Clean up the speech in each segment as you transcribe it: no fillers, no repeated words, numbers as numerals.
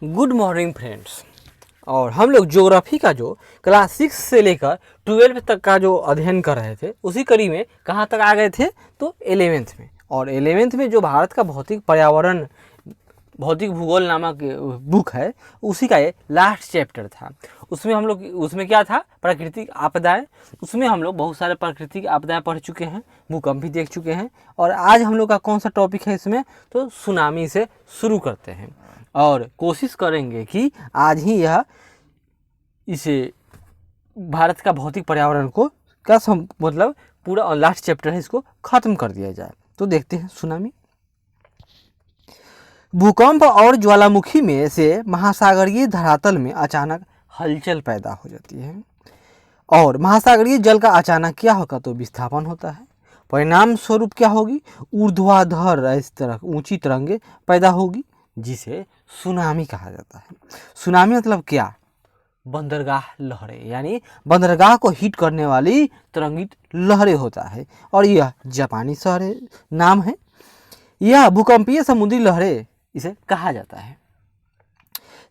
Good morning friends. और हम लोग ज्योग्राफी का जो क्लास 6 से लेकर 12 तक का जो अध्ययन कर रहे थे उसी कड़ी में कहाँ तक आ गए थे तो 11th में। और 11th में जो भारत का भौतिक पर्यावरण भौतिक भूगोल नामक बुक है उसी का ये लास्ट चैप्टर था। उसमें हम लोग उसमें क्या था, प्राकृतिक आपदाएं। उसमें हम लोग बहुत सारे प्राकृतिक आपदाएं पढ़ चुके हैं, भूकंप भी देख चुके हैं। और आज हम लोग का कौन सा टॉपिक है इसमें, तो सुनामी से शुरू करते हैं और कोशिश करेंगे कि आज ही यह इसे भारत का भौतिक पर्यावरण को क्या मतलब पूरा लास्ट चैप्टर है, इसको खत्म कर दिया जाए। तो देखते हैं सुनामी। भूकंप और ज्वालामुखी में से महासागरीय धरातल में अचानक हलचल पैदा हो जाती है और महासागरीय जल का अचानक क्या होगा तो विस्थापन होता है। परिणाम स्वरूप क्या होगी, ऊर्ध्वाधर इस तरह ऊंची तरंगे पैदा होगी जिसे सुनामी कहा जाता है। सुनामी मतलब क्या, बंदरगाह लहरें, यानी बंदरगाह को हिट करने वाली तरंगित लहरें होता है। और यह जापानी शहर नाम है। यह भूकंपीय समुद्री लहरें इसे कहा जाता है।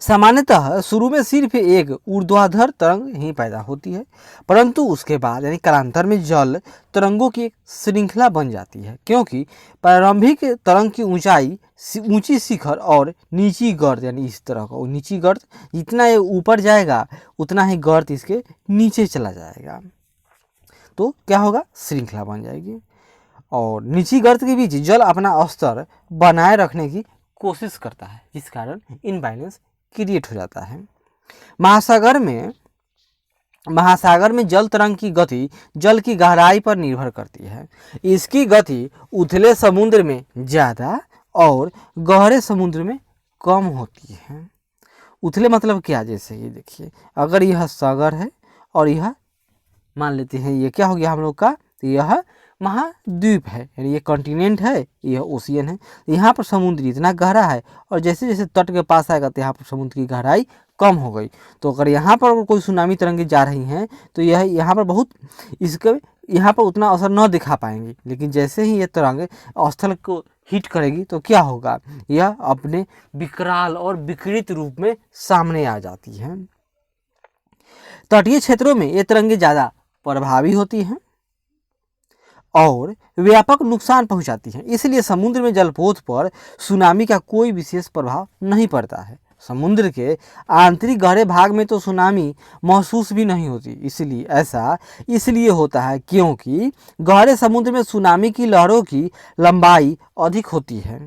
सामान्यतः शुरू में सिर्फ एक ऊर्ध्वाधर तरंग ही पैदा होती है, परंतु उसके बाद यानी कालांतर में जल तरंगों की एक श्रृंखला बन जाती है, क्योंकि प्रारंभिक तरंग की ऊंचाई ऊंची शिखर और नीची गर्त, यानी इस तरह का नीची गर्त, जितना ये ऊपर जाएगा उतना ही गर्त इसके नीचे चला जाएगा। तो क्या होगा, श्रृंखला बन जाएगी और नीची गर्त के बीच जल अपना स्तर बनाए रखने की कोशिश करता है, जिस कारण इनबैलेंस क्रिएट हो जाता है। महासागर में जल तरंग की गति जल की गहराई पर निर्भर करती है। इसकी गति उथले समुद्र में ज़्यादा और गहरे समुद्र में कम होती है। उथले मतलब क्या, जैसे ये देखिए, अगर यह सागर है और यह मान लेते हैं ये क्या हो गया हम लोग का, तो यह महाद्वीप है, यानी ये कॉन्टिनेंट है, यह ओशियन है। यहाँ पर समुद्र इतना गहरा है और जैसे जैसे तट के पास आएगा तो यहाँ पर समुद्र की गहराई कम हो गई। तो अगर यहाँ पर कोई सुनामी तरंगे जा रही हैं तो यह यहाँ पर बहुत इसके यहाँ पर उतना असर न दिखा पाएंगी, लेकिन जैसे ही ये तरंग स्थल को हिट करेगी तो क्या होगा, यह अपने विकराल और विकृत रूप में सामने आ जाती है। तटीय क्षेत्रों में ये तरंगे ज़्यादा प्रभावी होती हैं और व्यापक नुकसान पहुंचाती हैं, इसलिए समुद्र में जलपोत पर सुनामी का कोई विशेष प्रभाव नहीं पड़ता है। समुद्र के आंतरिक गहरे भाग में तो सुनामी महसूस भी नहीं होती। इसलिए होता है क्योंकि गहरे समुद्र में सुनामी की लहरों की लंबाई अधिक होती है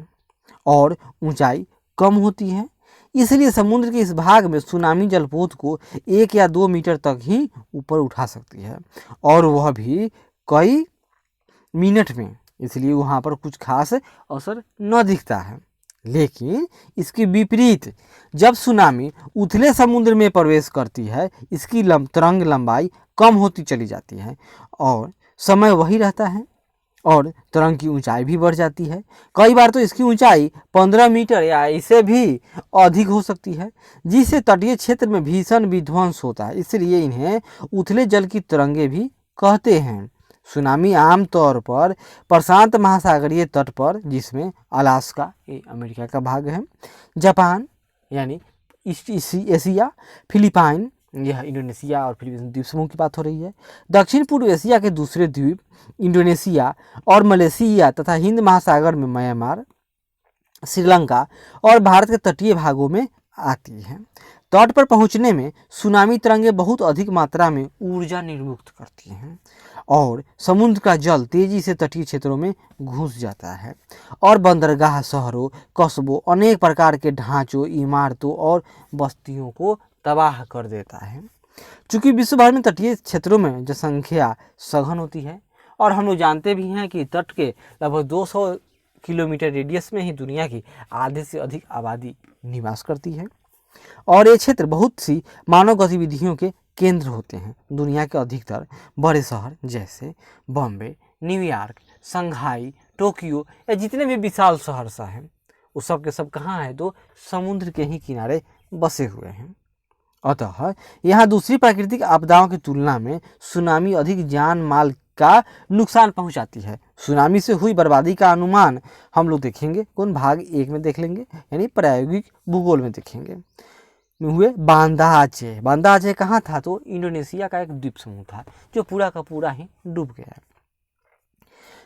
और ऊंचाई कम होती है। इसलिए समुद्र के इस भाग में सुनामी जलपोत को 1 या 2 मीटर तक ही ऊपर उठा सकती है और वह भी कई मिनट में, इसलिए वहाँ पर कुछ खास असर न दिखता है। लेकिन इसके विपरीत जब सुनामी उथले समुद्र में प्रवेश करती है, इसकी तरंग लंबाई कम होती चली जाती है और समय वही रहता है और तरंग की ऊंचाई भी बढ़ जाती है। कई बार तो इसकी ऊंचाई 15 मीटर या इससे भी अधिक हो सकती है, जिससे तटीय क्षेत्र में भीषण विध्वंस होता है। इसलिए इन्हें उथले जल की तरंगे भी कहते हैं। सुनामी आमतौर पर प्रशांत महासागरीय तट पर, जिसमें अलास्का ये अमेरिका का भाग है, जापान यानी ईस्ट एशिया, फिलीपाइन यह इंडोनेशिया और फिलीपींस द्वीप समूह की बात हो रही है, दक्षिण पूर्व एशिया के दूसरे द्वीप इंडोनेशिया और मलेशिया तथा हिंद महासागर में म्यांमार, श्रीलंका और भारत के तटीय भागों में आती है। तट पर पहुंचने में सुनामी तरंगे बहुत अधिक मात्रा में ऊर्जा निर्मुक्त करती हैं और समुद्र का जल तेजी से तटीय क्षेत्रों में घुस जाता है और बंदरगाह, शहरों, कस्बों, अनेक प्रकार के ढांचों, इमारतों और बस्तियों को तबाह कर देता है। चूँकि विश्व भर में तटीय क्षेत्रों में जनसंख्या सघन होती है और हम लोग जानते भी हैं कि तट के लगभग 200 किलोमीटर रेडियस में ही दुनिया की आधे से अधिक आबादी निवास करती है और ये क्षेत्र बहुत सी मानव गतिविधियों के केंद्र होते हैं। दुनिया के अधिकतर बड़े शहर जैसे बॉम्बे, न्यूयॉर्क, शंघाई, टोक्यो या जितने भी विशाल शहर हैं वो सब के सब कहाँ हैं, तो समुद्र के ही किनारे बसे हुए हैं। अतः यहाँ दूसरी प्राकृतिक आपदाओं की तुलना में सुनामी अधिक जान माल का नुकसान पहुंचाती है। सुनामी से हुई बर्बादी का अनुमान हम लोग देखेंगे कौन, भाग 1 में देख लेंगे, यानी प्रायोगिक भूगोल में देखेंगे। हुए बांदा आचे। बांदा आचे कहाँ था, तो इंडोनेशिया का एक द्वीप समूह था जो पूरा का पूरा ही डूब गया।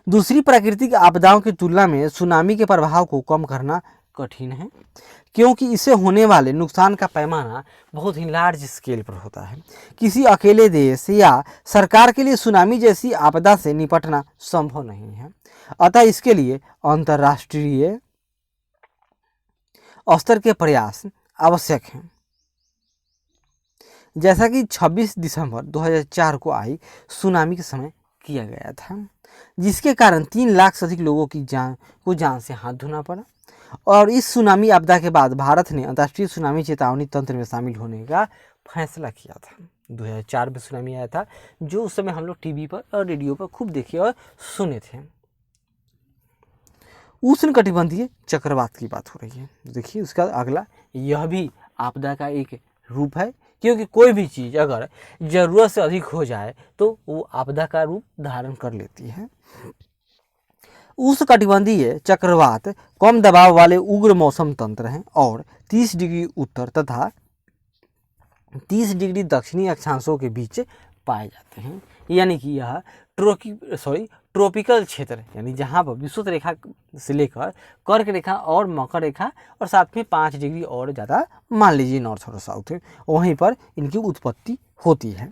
दूसरी प्राकृतिक आपदाओं की तुलना में सुनामी के प्रभाव को कम करना कठिन है, क्योंकि इससे होने वाले नुकसान का पैमाना बहुत ही लार्ज स्केल पर होता है। किसी अकेले देश या सरकार के लिए सुनामी जैसी आपदा से निपटना संभव नहीं है, अतः इसके लिए अंतर्राष्ट्रीय स्तर के प्रयास आवश्यक हैं। जैसा कि 26 दिसंबर 2004 को आई सुनामी के समय किया गया था, जिसके कारण 3 लाख से अधिक लोगों की जान से हाथ धोना पड़ा। और इस सुनामी आपदा के बाद भारत ने अंतर्राष्ट्रीय सुनामी चेतावनी तंत्र में शामिल होने का फैसला किया था। 2004 में सुनामी आया था, जो उस समय हम लोग टीवी पर और रेडियो पर खूब देखे और सुने थे। उष्णकटिबंधीय चक्रवात की बात हो रही है, देखिए उसका अगला, यह भी आपदा का एक रूप है, क्योंकि कोई भी चीज़ अगर ज़रूरत से अधिक हो जाए तो वो आपदा का रूप धारण कर लेती है। उष्णकटिबंधीय चक्रवात कम दबाव वाले उग्र मौसम तंत्र हैं और 30 डिग्री उत्तर तथा 30 डिग्री दक्षिणी अक्षांशों के बीच पाए जाते हैं। यानी कि यह ट्रॉपिकल क्षेत्र, यानी जहाँ पर विषुवत रेखा से लेकर कर्क रेखा और मकर रेखा और साथ में 5 डिग्री और ज़्यादा मान लीजिए नॉर्थ और साउथ है, वहीं पर इनकी उत्पत्ति होती है।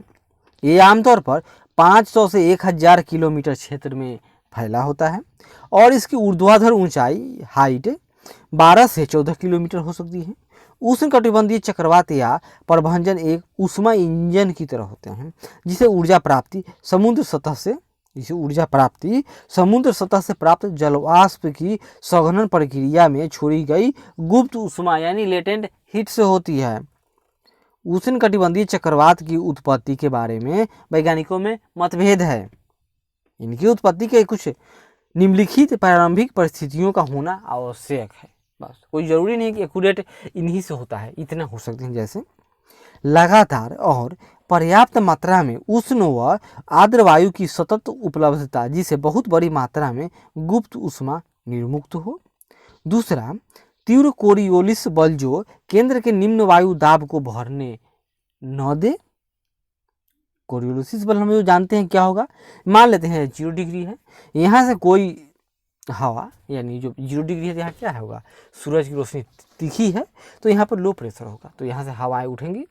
ये आमतौर पर 500 से 1000 किलोमीटर क्षेत्र में फैला होता है और इसकी ऊर्ध्वाधर ऊंचाई हाइट 12 से 14 किलोमीटर हो सकती है। उष्णकटिबंधीय चक्रवात या प्रभंजन एक ऊष्मा इंजन की तरह होते हैं, जिसे ऊर्जा प्राप्ति समुद्र सतह से प्राप्त जलवाष्प की संघनन प्रक्रिया में छोड़ी गई गुप्त ऊष्मा यानी लेटेंट हीट से होती है। उष्णकटिबंधीय चक्रवात की उत्पत्ति के बारे में वैज्ञानिकों में मतभेद है। इनकी उत्पत्ति के कुछ निम्नलिखित प्रारंभिक परिस्थितियों का होना आवश्यक है, बस कोई जरूरी नहीं कि एक्यूरेट इन्हीं से होता है, इतना हो सकते हैं। जैसे लगातार और पर्याप्त मात्रा में उष्ण व आर्द्र वायु की सतत उपलब्धता, जिसे बहुत बड़ी मात्रा में गुप्त ऊष्मा निर्मुक्त हो। दूसरा, तीव्र कोरियोलिस बल जो केंद्र के निम्न वायु दाब को भरने न दे। कोरियोलिस बल हम जो जानते हैं क्या होगा, मान लेते हैं 0 डिग्री है, यहाँ से कोई हवा यानी जो 0 डिग्री है तो यहाँ क्या होगा, सूरज की रोशनी तीखी है तो यहाँ पर लो प्रेशर होगा, तो यहाँ से हवाएं उठेंगी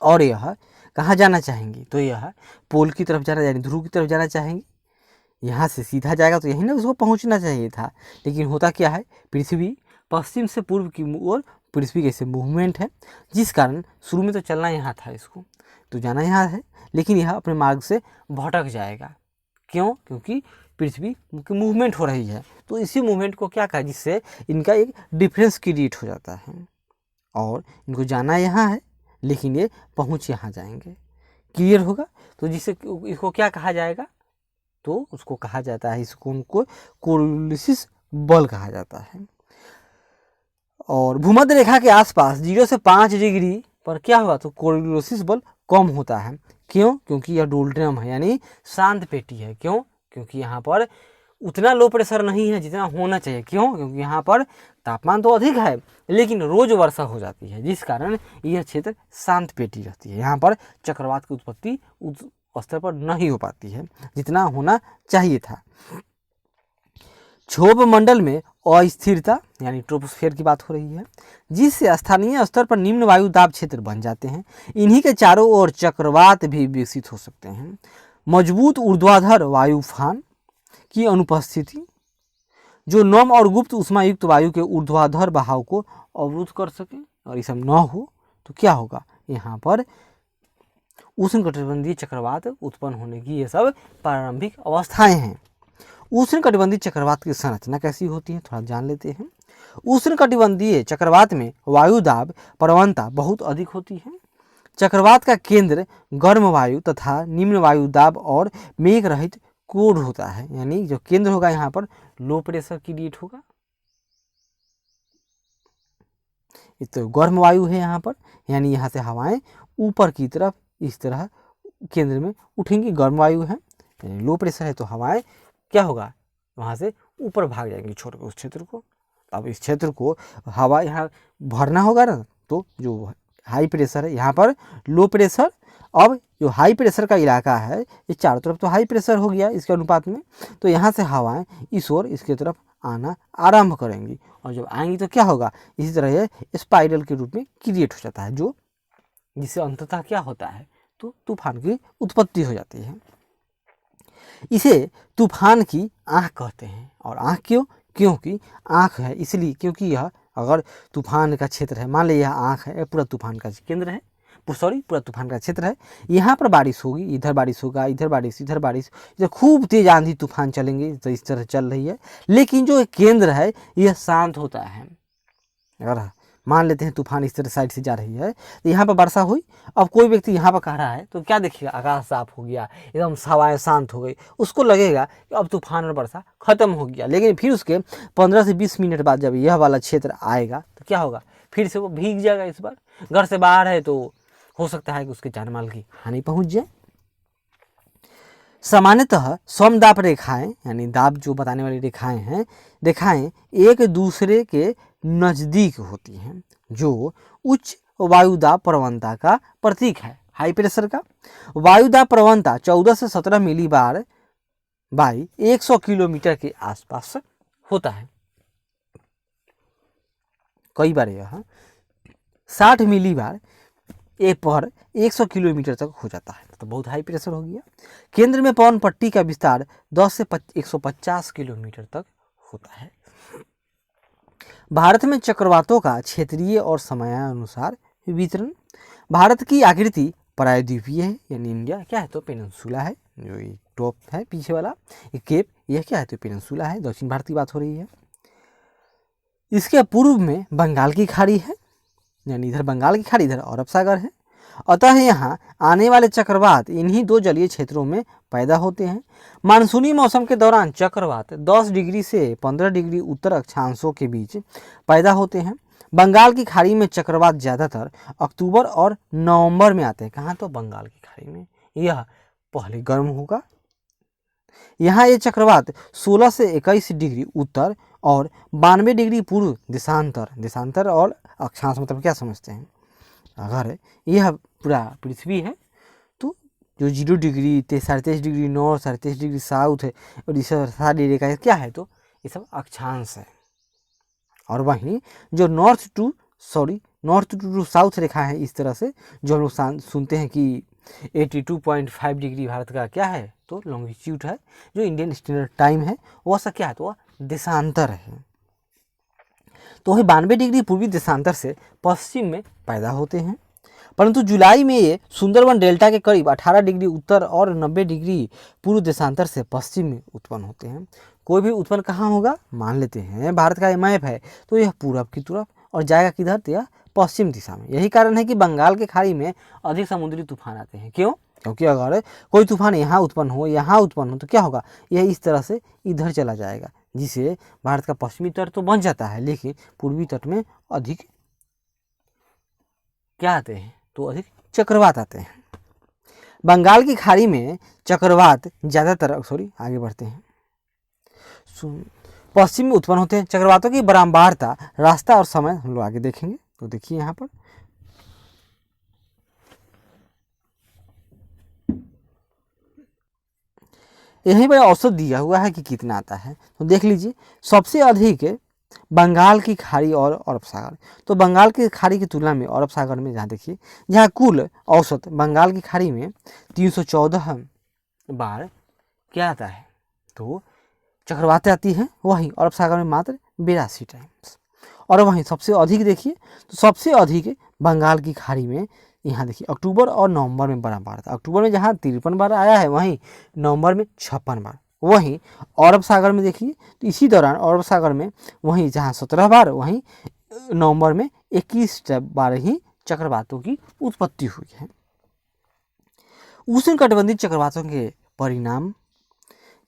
और यह कहाँ जाना चाहेंगी, तो यह पोल की तरफ जाना यानी ध्रुव की तरफ जाना चाहेंगी। यहाँ से सीधा जाएगा तो यहीं ना उसको पहुँचना चाहिए था, लेकिन होता क्या है, पृथ्वी पश्चिम से पूर्व की ओर पृथ्वी के ऐसे मूवमेंट है, जिस कारण शुरू में तो चलना यहाँ था, इसको तो जाना यहाँ है, लेकिन यह अपने मार्ग से भटक जाएगा। क्यों? क्योंकि पृथ्वी की मूवमेंट हो रही है, तो इसी मूवमेंट को क्या कहा, जिससे इनका एक डिफरेंस क्रिएट हो जाता है और इनको जाना यहाँ है लेकिन ये पहुँच यहाँ जाएंगे। क्लियर होगा? तो जिससे इसको क्या कहा जाएगा, तो उसको कहा जाता है, इसको उनको कोरियोलिस बल कहा जाता है। और भूमध्य रेखा के आसपास 0 से 5 डिग्री पर क्या होगा, तो कोरियोलिस बल कम होता है। क्यों? क्योंकि यह डोल्ड्रम है यानी शांत पेटी है। क्यों? क्योंकि यहाँ पर उतना लो प्रेशर नहीं है जितना होना चाहिए। क्यों? क्योंकि यहाँ पर तापमान तो अधिक है लेकिन रोज वर्षा हो जाती है, जिस कारण यह क्षेत्र शांत पेटी रहती है। यहाँ पर चक्रवात की उत्पत्ति उस स्तर पर नहीं हो पाती है जितना होना चाहिए था। क्षोभ मंडल में अस्थिरता यानी ट्रोपोस्फेयर की बात हो रही है, जिससे स्थानीय स्तर पर निम्न वायु दाब क्षेत्र बन जाते हैं। इन्हीं के चारों ओर चक्रवात भी विकसित हो सकते हैं। मजबूत ऊर्ध्वाधर वायुफान की अनुपस्थिति जो नम और गुप्त उष्मा युक्त वायु के ऊर्ध्वाधर बहाव को अवरुद्ध कर सके, और ये सब न हो तो क्या होगा, यहाँ पर उष्णकटिबंधीय चक्रवात उत्पन्न होने की ये सब प्रारंभिक अवस्थाएं हैं। उष्णकटिबंधीय चक्रवात की संरचना कैसी होती है, थोड़ा जान लेते हैं। उष्णकटिबंधीय चक्रवात में वायु दाब प्रवणता बहुत अधिक होती है। चक्रवात का केंद्र गर्म वायु तथा निम्न वायु दाब और मेघ रहित कोड होता है, यानी जो केंद्र होगा यहाँ पर लो प्रेशर क्रिएट होगा। तो गर्म वायु है यहाँ पर, यानी यहाँ से हवाएं ऊपर की तरफ इस तरह केंद्र में उठेंगी, गर्म वायु है। यानी लो प्रेशर है तो हवाएं क्या होगा, वहाँ से ऊपर भाग जाएंगी छोड़ कर उस क्षेत्र को। अब इस क्षेत्र को हवा यहाँ भरना होगा ना, तो जो हाई प्रेशर है यहाँ पर लो प्रेशर, अब जो हाई प्रेशर का इलाका है ये चारों तरफ तो हाई प्रेशर हो गया इसके अनुपात में, तो यहाँ से हवाएं इस ओर इसके तरफ आना आरंभ करेंगी, और जब आएंगी तो क्या होगा, इसी तरह ये स्पाइरल के रूप में क्रिएट हो जाता है, जो जिससे अंततः क्या होता है, तो तूफान की उत्पत्ति हो जाती है। इसे तूफान की आँख कहते हैं। और आँख क्यों, क्योंकि आँख है इसलिए क्योंकि यह अगर तूफान का क्षेत्र है, मान लीजिए यह आँख है, पूरा तूफान का केंद्र है, पूरा तूफान का क्षेत्र है, यहाँ पर बारिश होगी, इधर बारिश होगा, इधर बारिश, इधर बारिश, इधर खूब तेज आंधी तूफान चलेंगे, तो इस तरह चल रही है। लेकिन जो केंद्र है यह शांत होता है। अगर मान लेते हैं तूफान इस तरह साइड से जा रही है, तो यहाँ पर वर्षा हुई, अब कोई व्यक्ति यहाँ पर कह रहा है तो क्या देखिएगा, आकाश साफ हो गया, एकदम हवाएं शांत हो गई, उसको लगेगा कि अब तूफान और वर्षा खत्म हो गया। लेकिन फिर उसके 15 से 20 मिनट बाद जब यह वाला क्षेत्र आएगा तो क्या होगा, फिर से वो भीग जाएगा। इस बार घर से बाहर है तो हो सकता है कि उसके जान माल की हानि पहुंच जाए। सामान्यतः समदाब रेखाएं, यानी दाब जो बताने वाली रेखाएं हैं, रेखाएं एक दूसरे के नज़दीक होती हैं, जो उच्च वायुदाब प्रवणता का प्रतीक है। हाई प्रेशर का वायुदाब प्रवणता 14 से 17 मिलीबार बाई 100 किलोमीटर के आसपास होता है। कई बार यह 60 मिलीबार पर 100 किलोमीटर तक हो जाता है, तो बहुत हाई प्रेशर हो गया। केंद्र में पवन पट्टी का विस्तार 10 से 150 किलोमीटर तक होता है। भारत में चक्रवातों का क्षेत्रीय और समयानुसार वितरण। भारत की आकृति प्रायद्वीपीय है, यानी इंडिया क्या है तो पेनिनसुला है, जो ये टॉप है पीछे वाला ये केप, यह क्या है तो पेनिनसुला है, दक्षिण भारत की बात हो रही है। इसके पूर्व में बंगाल की खाड़ी है, यानी इधर बंगाल की खाड़ी, इधर अरब सागर है। अतः यहाँ आने वाले चक्रवात इन्हीं दो जलीय क्षेत्रों में पैदा होते हैं। मानसूनी मौसम के दौरान चक्रवात 10 डिग्री से 15 डिग्री उत्तर अक्षांशों के बीच पैदा होते हैं। बंगाल की खाड़ी में चक्रवात ज़्यादातर अक्टूबर और नवंबर में आते हैं। कहाँ तो बंगाल की खाड़ी में, यह पहले गर्म होगा। यहाँ ये चक्रवात 16 से 21 डिग्री उत्तर और 92 डिग्री पूर्व देशांतर और अक्षांश मतलब क्या समझते हैं, अगर यह पूरा पृथ्वी है तो जो 0 degree 23.5 degree north, 23.5 degree south है, और इस 7 डिग्री का क्या है तो ये सब अक्षांश है। और वहीं जो नॉर्थ टू साउथ रेखा है, इस तरह से जो हम लोग सुनते हैं कि 82.5 डिग्री भारत का क्या है तो लॉन्गिट्यूड है, जो इंडियन स्टैंडर्ड टाइम है, वह सब क्या है तो वह देशांतर है। तो वही 92 डिग्री पूर्वी देशांतर से पश्चिम में पैदा होते हैं, परंतु जुलाई में ये सुंदरवन डेल्टा के करीब 18 डिग्री उत्तर और 90 डिग्री पूर्व देशांतर से पश्चिम में उत्पन्न होते हैं। कोई भी उत्पन्न कहाँ होगा, मान लेते हैं भारत का ये मैप है तो यह पूरब की तरफ और जाएगा किधर तो यह पश्चिम दिशा में। यही कारण है कि बंगाल के खाड़ी में अधिक समुद्री तूफान आते हैं। क्यों, क्योंकि अगर कोई तूफान यहाँ उत्पन्न हो तो क्या होगा, यह इस तरह से इधर चला जाएगा, जिससे भारत का पश्चिमी तट तो बन जाता है, लेकिन पूर्वी तट में अधिक क्या आते हैं तो अधिक चक्रवात आते हैं। बंगाल की खाड़ी में चक्रवात ज़्यादातर आगे बढ़ते हैं, पश्चिम में उत्पन्न होते हैं। चक्रवातों की बारंबारता, रास्ता और समय हम लोग आगे देखेंगे। तो देखिए यहाँ पर यहीं पर औसत दिया हुआ है कि कितना आता है, तो देख लीजिए। सबसे अधिक बंगाल की खाड़ी और अरब सागर, तो बंगाल की खाड़ी की तुलना में अरब सागर में जहाँ देखिए, जहाँ कुल औसत बंगाल की खाड़ी में 314 बार क्या आता है तो चक्रवातें आती हैं, वहीं अरब सागर में मात्र 82 टाइम्स। और वहीं सबसे अधिक देखिए, तो सबसे अधिक बंगाल की खाड़ी में यहाँ देखिए अक्टूबर और नवंबर में बड़ा बार था। अक्टूबर में जहाँ 53 बार आया है, वहीं नवंबर में 56 बार। वहीं अरब सागर में देखिए, तो इसी दौरान अरब सागर में वहीं जहाँ 17 बार, वहीं नवंबर में 21 बार ही चक्रवातों की उत्पत्ति हुई है। उष्णकटिबंधीय चक्रवातों के परिणाम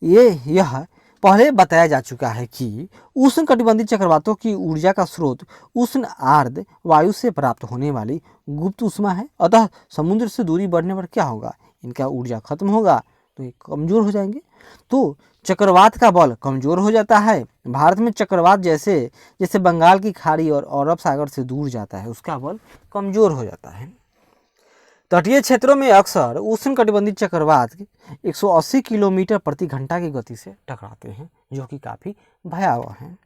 यह पहले बताया जा चुका है कि उष्णकटिबंधीय चक्रवातों की ऊर्जा का स्रोत उष्ण आर्द्र वायु से प्राप्त होने वाली गुप्त ऊष्मा है। अतः समुद्र से दूरी बढ़ने पर क्या होगा, इनका ऊर्जा खत्म होगा, तो ये कमज़ोर हो जाएंगे। तो चक्रवात का बल कमज़ोर हो जाता है। भारत में चक्रवात जैसे जैसे बंगाल की खाड़ी और अरब सागर से दूर जाता है, उसका बल कमज़ोर हो जाता है। तटीय क्षेत्रों में अक्सर उष्णकटिबंधीय चक्रवात 180 किलोमीटर प्रति घंटा की गति से टकराते हैं, जो कि काफ़ी भयावह है।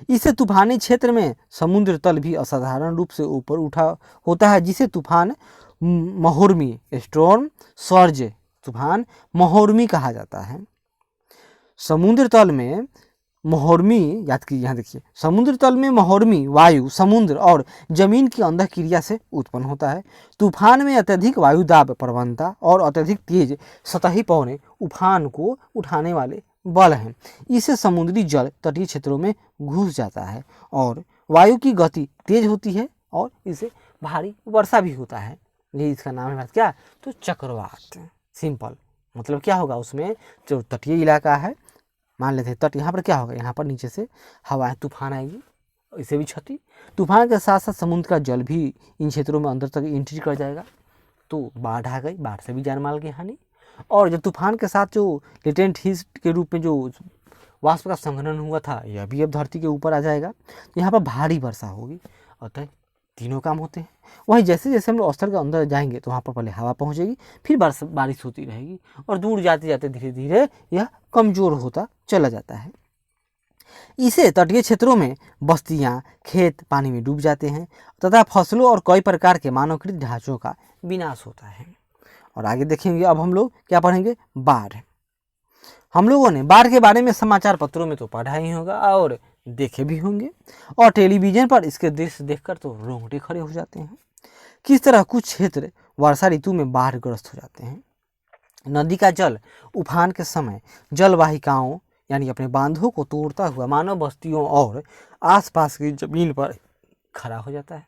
इससे तूफानी क्षेत्र में समुद्र तल भी असाधारण रूप से ऊपर उठा होता है, जिसे तूफान महोर्मी स्टॉर्म सर्ज तूफान महोर्मी कहा जाता है। समुद्र तल में महोर्मी, याद कीजिए, यहाँ देखिए, समुद्र तल में महोर्मी वायु समुद्र और जमीन की अंदर क्रिया से उत्पन्न होता है। तूफान में अत्यधिक वायु दाब प्रवणता और अत्यधिक तेज सतही पवनें उफान को उठाने वाले बल हैं। इससे समुद्री जल तटीय क्षेत्रों में घुस जाता है और वायु की गति तेज होती है और इससे भारी वर्षा भी होता है। ये इसका नाम है क्या, तो चक्रवात। सिंपल मतलब क्या होगा, उसमें जो तटीय इलाका है, मान लेते हैं तट, यहाँ पर क्या होगा, यहाँ पर नीचे से हवाएं तूफान आएगी, इससे भी क्षति। तूफान के साथ साथ समुद्र का जल भी इन क्षेत्रों में अंदर तक एंट्री कर जाएगा, तो बाढ़ आ गई, बाढ़ से भी जान माल की हानि। और जब तूफान के साथ जो लेटेंट हीट के रूप में जो वाष्प का संघनन हुआ था, यह भी अब धरती के ऊपर आ जाएगा। यहाँ पर भारी वर्षा होगी। अतः तीनों काम होते हैं। वहीं जैसे जैसे हम लोग स्थल के अंदर जाएंगे तो वहाँ पर पहले हवा पहुँचेगी, फिर बारिश होती रहेगी और दूर जाते जाते धीरे धीरे यह कमज़ोर होता चला जाता है। इसे तटीय क्षेत्रों में बस्तियां, खेत पानी में डूब जाते हैं तथा फसलों और कई प्रकार के मानवकृत ढांचों का विनाश होता है। और आगे देखेंगे, अब हम लोग क्या पढ़ेंगे, बाढ़। हम लोगों ने बाढ़ के बारे में समाचार पत्रों में तो पढ़ा ही होगा और देखे भी होंगे, और टेलीविज़न पर इसके दृश्य देखकर तो रोंगटे खड़े हो जाते हैं। किस तरह कुछ क्षेत्र वर्षा ऋतु में बाढ़ग्रस्त हो जाते हैं। नदी का जल उफान के समय जलवाहिकाओं यानी अपने बांधों को तोड़ता हुआ मानव बस्तियों और आसपास की जमीन पर खड़ा हो जाता है,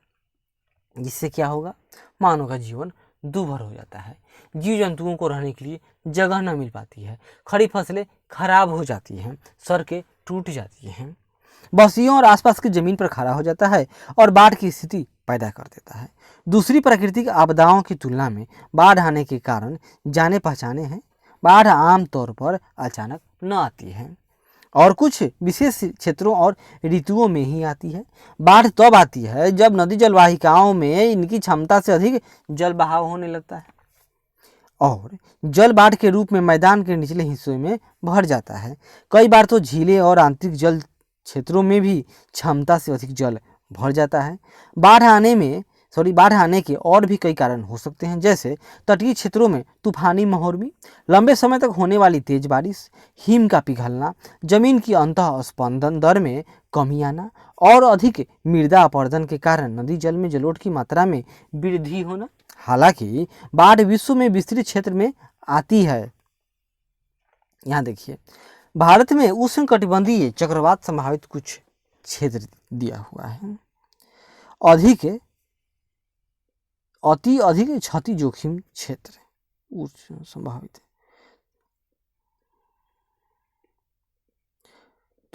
जिससे क्या होगा, मानव का जीवन दूभर हो जाता है। जीव जंतुओं को रहने के लिए जगह न मिल पाती है, खड़ी फसलें खराब हो जाती हैं, सड़कें टूट जाती हैं, बस्तियों और आसपास की जमीन पर खड़ा हो जाता है और बाढ़ की स्थिति पैदा कर देता है। दूसरी प्राकृतिक आपदाओं की तुलना में बाढ़ आने के कारण जाने पहचाने हैं। बाढ़ आमतौर पर अचानक न आती है और कुछ विशेष क्षेत्रों और ऋतुओं में ही आती है। बाढ़ तब आती है जब नदी जलवाहिकाओं में इनकी क्षमता से अधिक जल बहाव होने लगता है और जल बाढ़ के रूप में मैदान के निचले हिस्सों में भर जाता है। कई बार तो झीलें और आंतरिक जल क्षेत्रों में भी क्षमता से अधिक जल भर जाता है। बाढ़ आने के और भी कई कारण हो सकते हैं, जैसे तटीय क्षेत्रों में तूफानी महोर्मी, लंबे समय तक होने वाली तेज बारिश, हिम का पिघलना, जमीन की अंतः स्पंदन दर में कमी आना और अधिक मृदा अपरदन के कारण नदी जल में जलोढ़ की मात्रा में वृद्धि होना। हालांकि बाढ़ विश्व में विस्तृत क्षेत्र में आती है। यहाँ देखिए, भारत में उष्णकटिबंधीय चक्रवात संभावित कुछ क्षेत्र दिया हुआ है। अति अधिक क्षति जोखिम क्षेत्र संभावित है।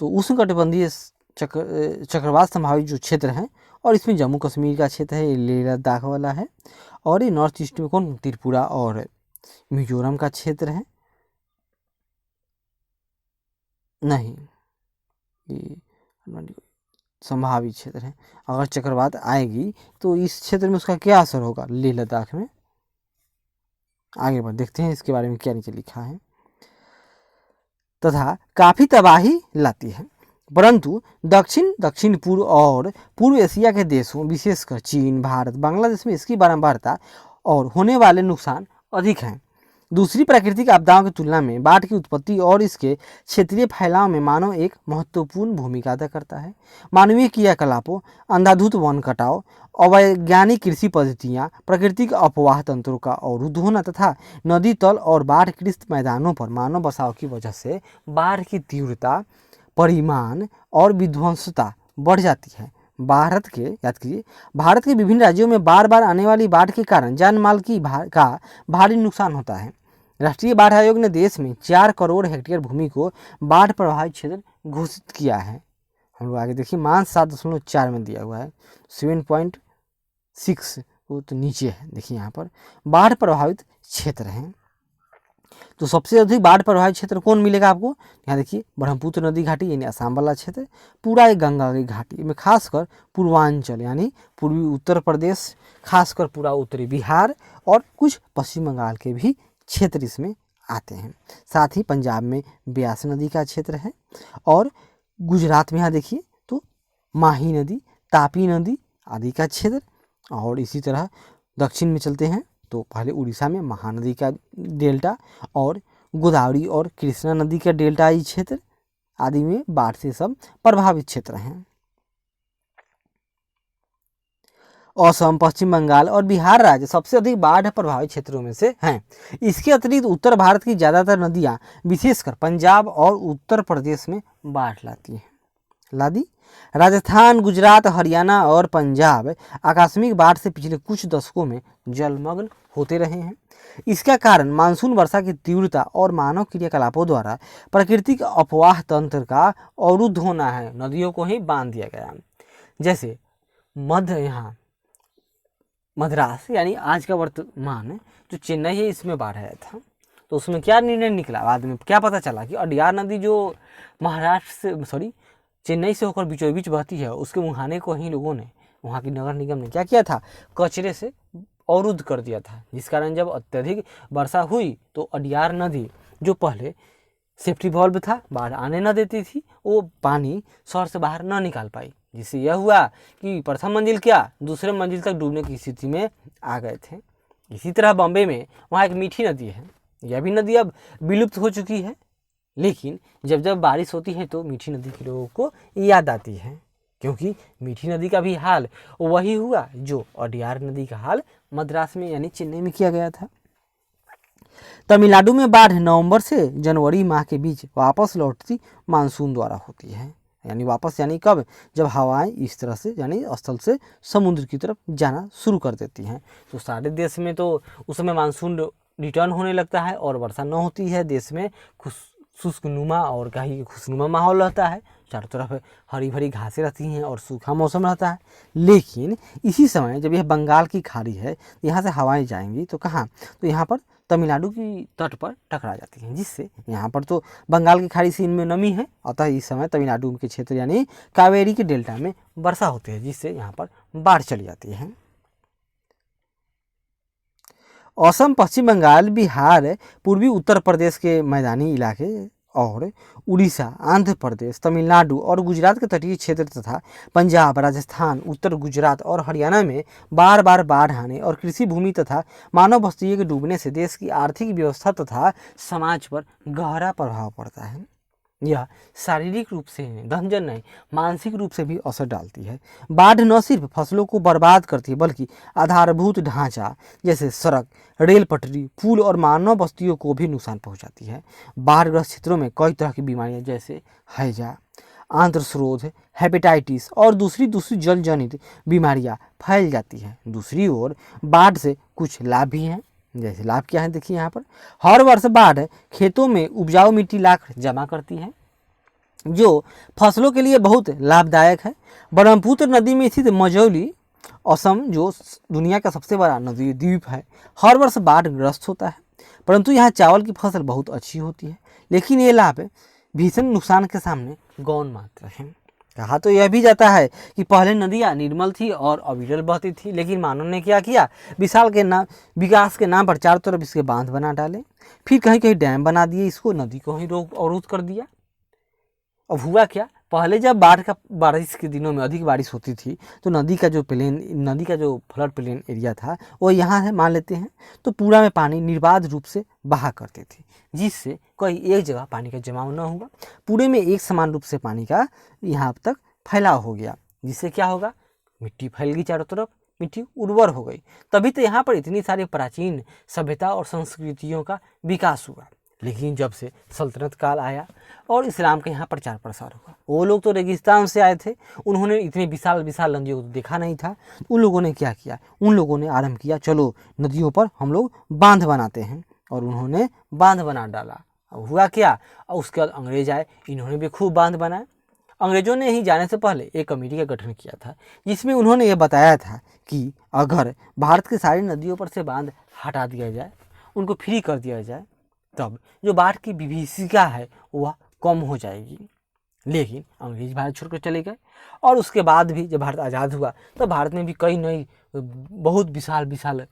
तो उष्णकटिबंधीय चक्रवात संभावित जो क्षेत्र हैं, और इसमें जम्मू कश्मीर का क्षेत्र है, लेह लद्दाख वाला है, और ये नॉर्थ ईस्ट में कौन, त्रिपुरा और मिजोरम का क्षेत्र है। नहीं, ये संभावित क्षेत्र है। अगर चक्रवात आएगी तो इस क्षेत्र में उसका क्या असर होगा, लेह लद्दाख में। आगे बढ़ देखते हैं इसके बारे में क्या नीचे लिखा है। तथा काफ़ी तबाही लाती है, परंतु दक्षिण पूर्व और पूर्व एशिया के देशों, विशेषकर चीन, भारत, बांग्लादेश में इसकी बारंबारता और होने वाले नुकसान अधिक हैं। दूसरी प्राकृतिक आपदाओं की तुलना में बाढ़ की उत्पत्ति और इसके क्षेत्रीय फैलाव में मानव एक महत्वपूर्ण भूमिका अदा करता है। मानवीय क्रियाकलापों, अंधाधुंध वन कटाव, अवैज्ञानिक कृषि पद्धतियाँ, प्राकृतिक अपवाह तंत्रों का अवरुद्ध होना तथा नदी तल और बाढ़ग्रस्त मैदानों पर मानव बसाव की वजह से बाढ़ की तीव्रता, परिमाण और विध्वंसता बढ़ जाती है। याद कीजिए, भारत के विभिन्न राज्यों में बार बार आने वाली बाढ़ के कारण जान माल का भारी नुकसान होता है। राष्ट्रीय बाढ़ आयोग ने देश में 4 करोड़ हेक्टेयर भूमि को बाढ़ प्रभावित क्षेत्र घोषित किया है। हम लोग आगे देखिए, मान 7.4 में दिया हुआ है, 7.6 वो तो नीचे है। देखिए यहाँ पर बाढ़ प्रभावित क्षेत्र हैं। तो सबसे अधिक बाढ़ प्रभावित क्षेत्र कौन मिलेगा आपको? यहाँ देखिए ब्रह्मपुत्र नदी घाटी यानी असम वाला क्षेत्र, पूरा एक गंगा की घाटी में खासकर पूर्वांचल यानी पूर्वी उत्तर प्रदेश, खासकर पूरा उत्तरी बिहार और कुछ पश्चिम बंगाल के भी क्षेत्र इसमें आते हैं। साथ ही पंजाब में ब्यास नदी का क्षेत्र है और गुजरात में यहाँ देखिए तो माही नदी, तापी नदी आदि का क्षेत्र, और इसी तरह दक्षिण में चलते हैं तो पहले उड़ीसा में महानदी का डेल्टा और गोदावरी और कृष्णा नदी का डेल्टाई क्षेत्र आदि में बाढ़ से सब प्रभावित क्षेत्र हैं। असम, पश्चिम बंगाल और बिहार राज्य सबसे अधिक बाढ़ प्रभावित क्षेत्रों में से हैं। इसके अतिरिक्त उत्तर भारत की ज़्यादातर नदियाँ विशेषकर पंजाब और उत्तर प्रदेश में बाढ़ लाती हैं। लादी राजस्थान, गुजरात, हरियाणा और पंजाब आकस्मिक बाढ़ से पिछले कुछ दशकों में जलमग्न होते रहे हैं। इसका कारण मानसून वर्षा की तीव्रता और मानव क्रियाकलापों द्वारा प्राकृतिक अपवाह तंत्र का अवरुद्ध होना है। नदियों को ही बांध दिया गया, जैसे यहाँ मद्रास यानी आज का वर्तमान जो चेन्नई है इसमें बाढ़ आया था, तो उसमें क्या निर्णय निकला, बाद में क्या पता चला कि अडयार नदी जो महाराष्ट्र से चेन्नई से होकर बीचों बीच बहती है, उसके मुहाने को ही लोगों ने, वहाँ की नगर निगम ने क्या किया था, कचरे से अवरुद्ध कर दिया था, जिस कारण जब अत्यधिक वर्षा हुई तो अडयार नदी जो पहले सेफ्टी वॉल्व था, बाढ़ आने न देती थी, वो पानी शहर से बाहर न निकाल पाई, जिससे यह हुआ कि प्रथम मंजिल क्या दूसरे मंजिल तक डूबने की स्थिति में आ गए थे। इसी तरह बॉम्बे में वहाँ एक मीठी नदी है, यह भी नदी अब विलुप्त हो चुकी है, लेकिन जब जब बारिश होती है तो मीठी नदी के लोगों को याद आती है, क्योंकि मीठी नदी का भी हाल वही हुआ जो अडयार नदी का हाल मद्रास में यानी चेन्नई में किया गया था। तमिलनाडु में बाढ़ नवंबर से जनवरी माह के बीच वापस लौटती मानसून द्वारा होती है, यानी वापस यानी कब, जब हवाएं इस तरह से यानी स्थल से समुद्र की तरफ जाना शुरू कर देती हैं। तो सारे देश में तो उस समय मानसून रिटर्न होने लगता है और वर्षा न होती है, देश में शुष्कनुमा और कहीं खुशनुमा माहौल रहता है, चारों तरफ हरी भरी घासें रहती हैं और सूखा मौसम रहता है। लेकिन इसी समय जब यह बंगाल की खाड़ी है, यहाँ से हवाएं जाएंगी तो कहाँ, तो यहाँ पर तमिलनाडु की तट पर टकरा जाती हैं, जिससे यहाँ पर तो बंगाल की खाड़ी से इनमें नमी है, अतः इस समय तमिलनाडु के क्षेत्र यानी कावेरी के डेल्टा में वर्षा होती है, जिससे यहाँ पर बाढ़ चली जाती है। असम, पश्चिम बंगाल, बिहार, पूर्वी उत्तर प्रदेश के मैदानी इलाके और उड़ीसा, आंध्र प्रदेश, तमिलनाडु और गुजरात के तटीय क्षेत्र तथा पंजाब, राजस्थान, उत्तर गुजरात और हरियाणा में बार बार बाढ़ आने और कृषि भूमि तथा मानव बस्तियों के डूबने से देश की आर्थिक व्यवस्था तथा समाज पर गहरा प्रभाव पड़ता है। यह शारीरिक रूप से धनजन नहीं, मानसिक रूप से भी असर डालती है। बाढ़ न सिर्फ फसलों को बर्बाद करती है, बल्कि आधारभूत ढांचा जैसे सड़क, रेल पटरी, पुल और मानव बस्तियों को भी नुकसान पहुंचाती है। बाढ़ग्रस्त क्षेत्रों में कई तरह की बीमारियां जैसे हैजा, आंत्रशोथ, हेपेटाइटिस और दूसरी जल जनित बीमारियां फैल जाती हैं। दूसरी ओर बाढ़ से कुछ लाभ भी हैं, जैसे लाभ क्या है देखिए यहाँ पर, हर वर्ष बाढ़ खेतों में उपजाऊ मिट्टी लाकर जमा करती है, जो फसलों के लिए बहुत लाभदायक है। ब्रह्मपुत्र नदी में स्थित मझौली असम जो दुनिया का सबसे बड़ा नदी द्वीप है, हर वर्ष बाढ़ ग्रस्त होता है, परंतु यहाँ चावल की फसल बहुत अच्छी होती है, लेकिन ये लाभ भीषण नुकसान के सामने गौण मात्र है। कहा तो यह भी जाता है कि पहले नदियाँ निर्मल थी और अविरल बहती थी, लेकिन मानव ने क्या किया, विकास के नाम पर चारों तरफ इसके बांध बना डाले, फिर कहीं कहीं डैम बना दिए, इसको नदी को ही रोक अवरुद्ध कर दिया। अब हुआ क्या, पहले जब बारिश के दिनों में अधिक बारिश होती थी तो नदी का जो फ्लड प्लेन एरिया था वो यहाँ है मान लेते हैं, तो पूरा में पानी निर्बाध रूप से बहा करती थी, जिससे कोई एक जगह पानी का जमाव न हुआ, पूरे में एक समान रूप से पानी का यहाँ तक फैलाव हो गया, जिससे क्या होगा, मिट्टी फैल गई चारों तरफ, मिट्टी उर्वर हो गई, तभी तो यहाँ पर इतनी सारी प्राचीन सभ्यता और संस्कृतियों का विकास हुआ। लेकिन जब से सल्तनत काल आया और इस्लाम का यहाँ प्रचार प्रसार हुआ, वो लोग तो रेगिस्तान से आए थे, उन्होंने इतने विशाल विशाल नदियों को देखा नहीं था, उन लोगों ने क्या किया, उन लोगों ने आरंभ किया, चलो नदियों पर हम लोग बांध बनाते हैं, और उन्होंने बांध बना डाला। अब हुआ क्या, उसके बाद अंग्रेज आए, इन्होंने भी खूब बांध बनाए। अंग्रेजों ने ही जाने से पहले एक कमेटी का गठन किया था, जिसमें उन्होंने ये बताया था कि अगर भारत की सारी नदियों पर से बांध हटा दिया जाए, उनको फ्री कर दिया जाए, तब जो बाढ़ की विभीषिका है वह कम हो जाएगी। लेकिन अंग्रेज भारत छोड़कर चले गए और उसके बाद भी जब भारत आज़ाद हुआ तो भारत में भी कई नई बहुत विशाल विशाल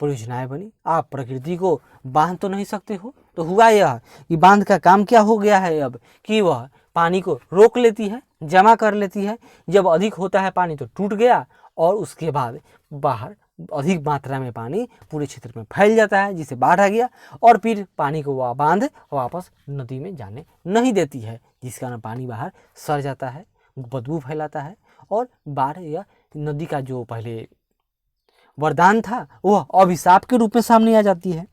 परियोजनाएं बनी। आप प्रकृति को बांध तो नहीं सकते हो, तो हुआ यह कि बांध का काम क्या हो गया है अब कि वह पानी को रोक लेती है, जमा कर लेती है। जब अधिक होता है पानी तो टूट गया और उसके बाद बाहर अधिक मात्रा में पानी पूरे क्षेत्र में फैल जाता है, जिससे बाढ़ आ गया और फिर पानी को वह बांध वापस नदी में जाने नहीं देती है, जिस कारण पानी बाहर सर जाता है, बदबू फैलाता है और बाढ़ या नदी का जो पहले वरदान था वह अभिशाप के रूप में सामने आ जाती है।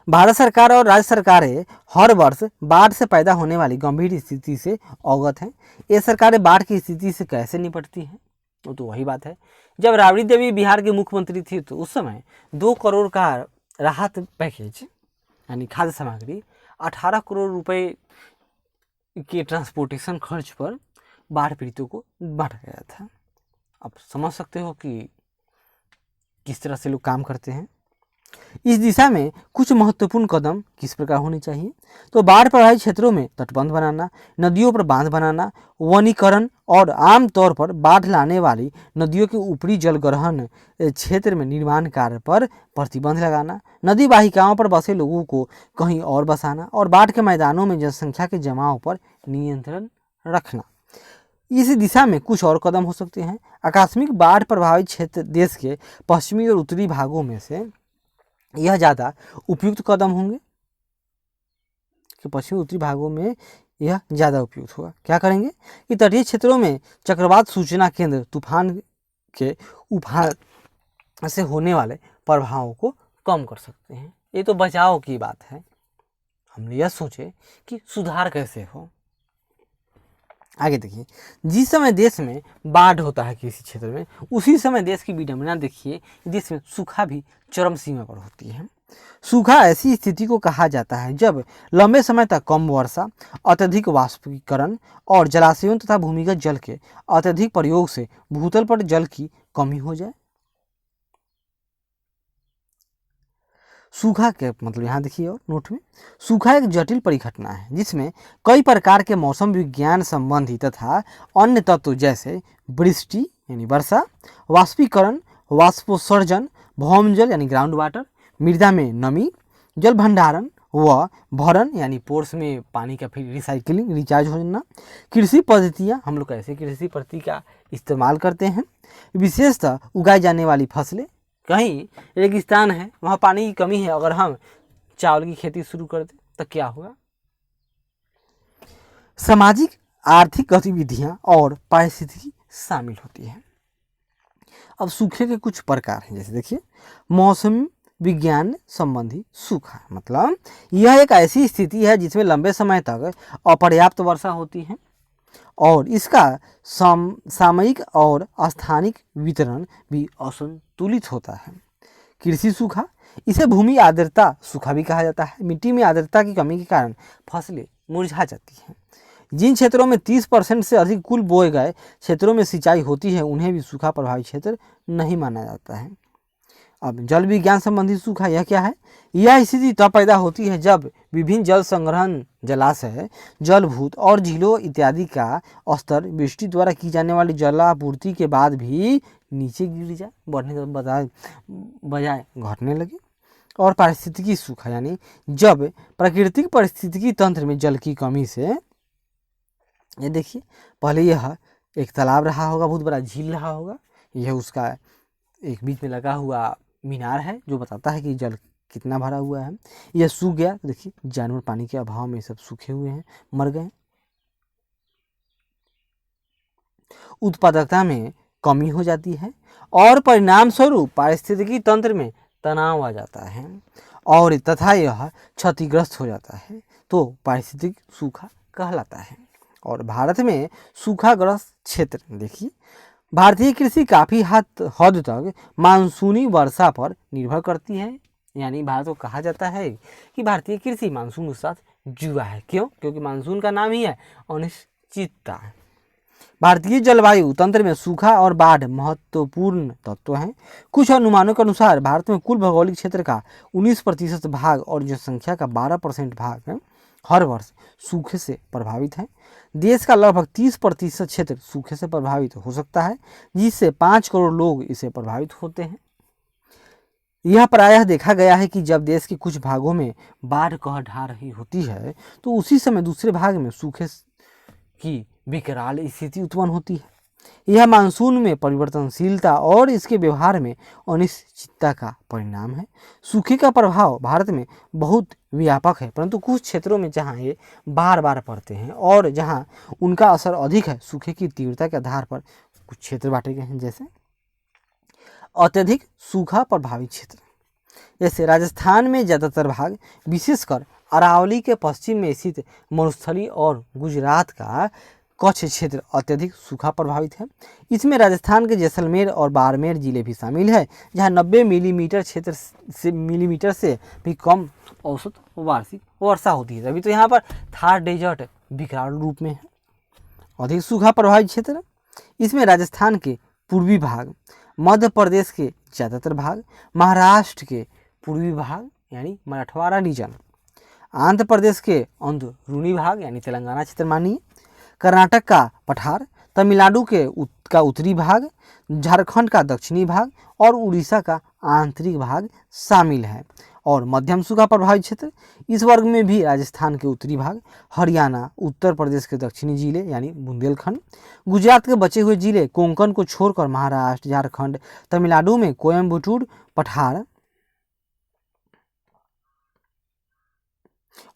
भारत सरकार और राज्य सरकारें हर वर्ष बाढ़ से पैदा होने वाली गंभीर स्थिति से अवगत हैं। ये सरकारें बाढ़ की स्थिति से कैसे निपटती हैं? वो तो वही बात है, जब राबड़ी देवी बिहार के मुख्यमंत्री थी तो उस समय 2 करोड़ का राहत पैकेज यानी खाद्य सामग्री 18 करोड़ रुपए के ट्रांसपोर्टेशन खर्च पर बाढ़ पीड़ितों को बांटा गया था। आप समझ सकते हो कि किस तरह से लोग काम करते हैं। इस दिशा में कुछ महत्वपूर्ण कदम किस प्रकार होने चाहिए? तो बाढ़ प्रभावित क्षेत्रों में तटबंध बनाना, नदियों पर बांध बनाना, वनीकरण और आमतौर पर बाढ़ लाने वाली नदियों के ऊपरी जलग्रहण क्षेत्र में निर्माण कार्य पर प्रतिबंध लगाना, नदी वाहिकाओं पर बसे लोगों को कहीं और बसाना और बाढ़ के मैदानों में जनसंख्या के जमाव पर नियंत्रण रखना। इस दिशा में कुछ और कदम हो सकते हैं। आकस्मिक बाढ़ प्रभावित क्षेत्र देश के पश्चिमी और उत्तरी भागों में से यह ज़्यादा उपयुक्त कदम होंगे कि पश्चिमी उत्तरी भागों में यह ज़्यादा उपयुक्त होगा। क्या करेंगे कि तटीय क्षेत्रों में चक्रवात सूचना केंद्र तूफान के उफान से होने वाले प्रभावों को कम कर सकते हैं। ये तो बचाव की बात है। हमने यह सोचे कि सुधार कैसे हो। आगे देखिए, जिस समय देश में बाढ़ होता है किसी क्षेत्र में, उसी समय देश की विडंबना देखिए, देश में सूखा भी चरम सीमा पर होती है। सूखा ऐसी स्थिति को कहा जाता है जब लंबे समय तक कम वर्षा, अत्यधिक वाष्पीकरण और जलाशयों तथा भूमिगत जल के अत्यधिक प्रयोग से भूतल पर जल की कमी हो जाए। सूखा के मतलब यहाँ देखिए और नोट में, सूखा एक जटिल परिघटना है जिसमें कई प्रकार के मौसम विज्ञान संबंधी तथा अन्य तत्व जैसे वृष्टि यानी वर्षा, वाष्पीकरण, वाष्पोत्सर्जन, भौमजल यानी ग्राउंड वाटर, मृदा में नमी, जल भंडारण व भरण यानी पोर्स में पानी का फिर रिसाइकलिंग रिचार्ज होना, कृषि पद्धतियाँ, हम लोग कैसे कृषि पद्धति का इस्तेमाल करते हैं, विशेषतः उगाई जाने वाली फसलें, कहीं रेगिस्तान है वहाँ पानी की कमी है, अगर हम चावल की खेती शुरू कर दें तो क्या होगा। सामाजिक आर्थिक गतिविधियां और पारिस्थितिकी शामिल होती है। अब सूखे के कुछ प्रकार हैं, जैसे देखिए मौसम विज्ञान संबंधी सूखा, मतलब यह एक ऐसी स्थिति है जिसमें लंबे समय तक अपर्याप्त वर्षा होती है और इसका सामयिक और स्थानिक वितरण भी असंतुलित होता है। कृषि सूखा, इसे भूमि आर्द्रता सूखा भी कहा जाता है। मिट्टी में आर्द्रता की कमी के कारण फसलें मुरझा जाती हैं। जिन क्षेत्रों में 30% से अधिक कुल बोए गए क्षेत्रों में सिंचाई होती है उन्हें भी सूखा प्रभावित क्षेत्र नहीं माना जाता है। अब जल विज्ञान संबंधी सूखा यह क्या है? यह स्थिति तब पैदा होती है जब विभिन्न जल संग्रहण जलाशय, जलभूत और झीलों इत्यादि का स्तर वृष्टि द्वारा की जाने वाली जलापूर्ति के बाद भी नीचे गिर जाए, बढ़ने के बजाय घटने लगे। और पारिस्थितिकी सूखा यानी जब प्राकृतिक पारिस्थितिकी तंत्र में जल की कमी से, ये देखिए पहले यह एक तालाब रहा होगा, बहुत बड़ा झील रहा होगा, यह उसका एक बीच में लगा हुआ मीनार है जो बताता है कि जल कितना भरा हुआ है। यह सूख गया, देखिए जानवर पानी के अभाव में सब सूखे हुए हैं, मर गए। उत्पादकता में कमी हो जाती है और परिणाम स्वरूप पारिस्थितिकी तंत्र में तनाव आ जाता है और तथा यह क्षतिग्रस्त हो जाता है, तो पारिस्थितिक सूखा कहलाता है। और भारत में सूखाग्रस्त क्षेत्र देखिए, भारतीय कृषि काफ़ी हद तक मानसूनी वर्षा पर निर्भर करती है। यानी भारत को कहा जाता है कि भारतीय कृषि मानसून के साथ जुआ है। क्यों? क्योंकि मानसून का नाम ही है अनिश्चितता। भारतीय जलवायु तंत्र में सूखा और बाढ़ महत्वपूर्ण तत्व हैं। कुछ अनुमानों के अनुसार भारत में कुल भौगोलिक क्षेत्र का 19% भाग और जनसंख्या का 12% भाग है हर वर्ष सूखे से प्रभावित है। देश का लगभग 30% क्षेत्र सूखे से प्रभावित हो सकता है, जिससे 5 करोड़ लोग इससे प्रभावित होते हैं। यह प्रायः देखा गया है कि जब देश के कुछ भागों में बाढ़ कहर ढा रही होती है तो उसी समय दूसरे भाग में सूखे की विकराल स्थिति उत्पन्न होती है। यह मानसून में परिवर्तनशीलता और इसके व्यवहार में अनिश्चितता का परिणाम है। सूखे का प्रभाव भारत में बहुत व्यापक है, परंतु कुछ क्षेत्रों में जहां ये बार बार पड़ते हैं और जहां उनका असर अधिक है, सूखे की तीव्रता के आधार पर कुछ क्षेत्र बांटे गए हैं। जैसे अत्यधिक सूखा प्रभावित क्षेत्र, जैसे राजस्थान में ज़्यादातर भाग, विशेषकर अरावली के पश्चिम में स्थित मरुस्थली और गुजरात का कच्छ क्षेत्र अत्यधिक सूखा प्रभावित है। इसमें राजस्थान के जैसलमेर और बाड़मेर जिले भी शामिल है, जहां 90 मिलीमीटर से भी कम औसत वार्षिक वर्षा होती है। अभी तो यहाँ पर थार डेजर्ट विकराल रूप में है। अधिक सूखा प्रभावित क्षेत्र, इसमें राजस्थान के पूर्वी भाग, मध्य प्रदेश के ज़्यादातर भाग, महाराष्ट्र के पूर्वी भाग यानी मराठवाड़ा रीजन, आंध्र प्रदेश के अंदरूनी भाग यानी तेलंगाना क्षेत्र मानिए, कर्नाटक का पठार, तमिलनाडु के उत्तरी भाग, झारखंड का दक्षिणी भाग और उड़ीसा का आंतरिक भाग शामिल है। और मध्यम सूखा प्रभावित क्षेत्र, इस वर्ग में भी राजस्थान के उत्तरी भाग, हरियाणा, उत्तर प्रदेश के दक्षिणी जिले यानी बुंदेलखंड, गुजरात के बचे हुए जिले, कोंकण को छोड़कर महाराष्ट्र, झारखंड, तमिलनाडु में कोयम्बटूर पठार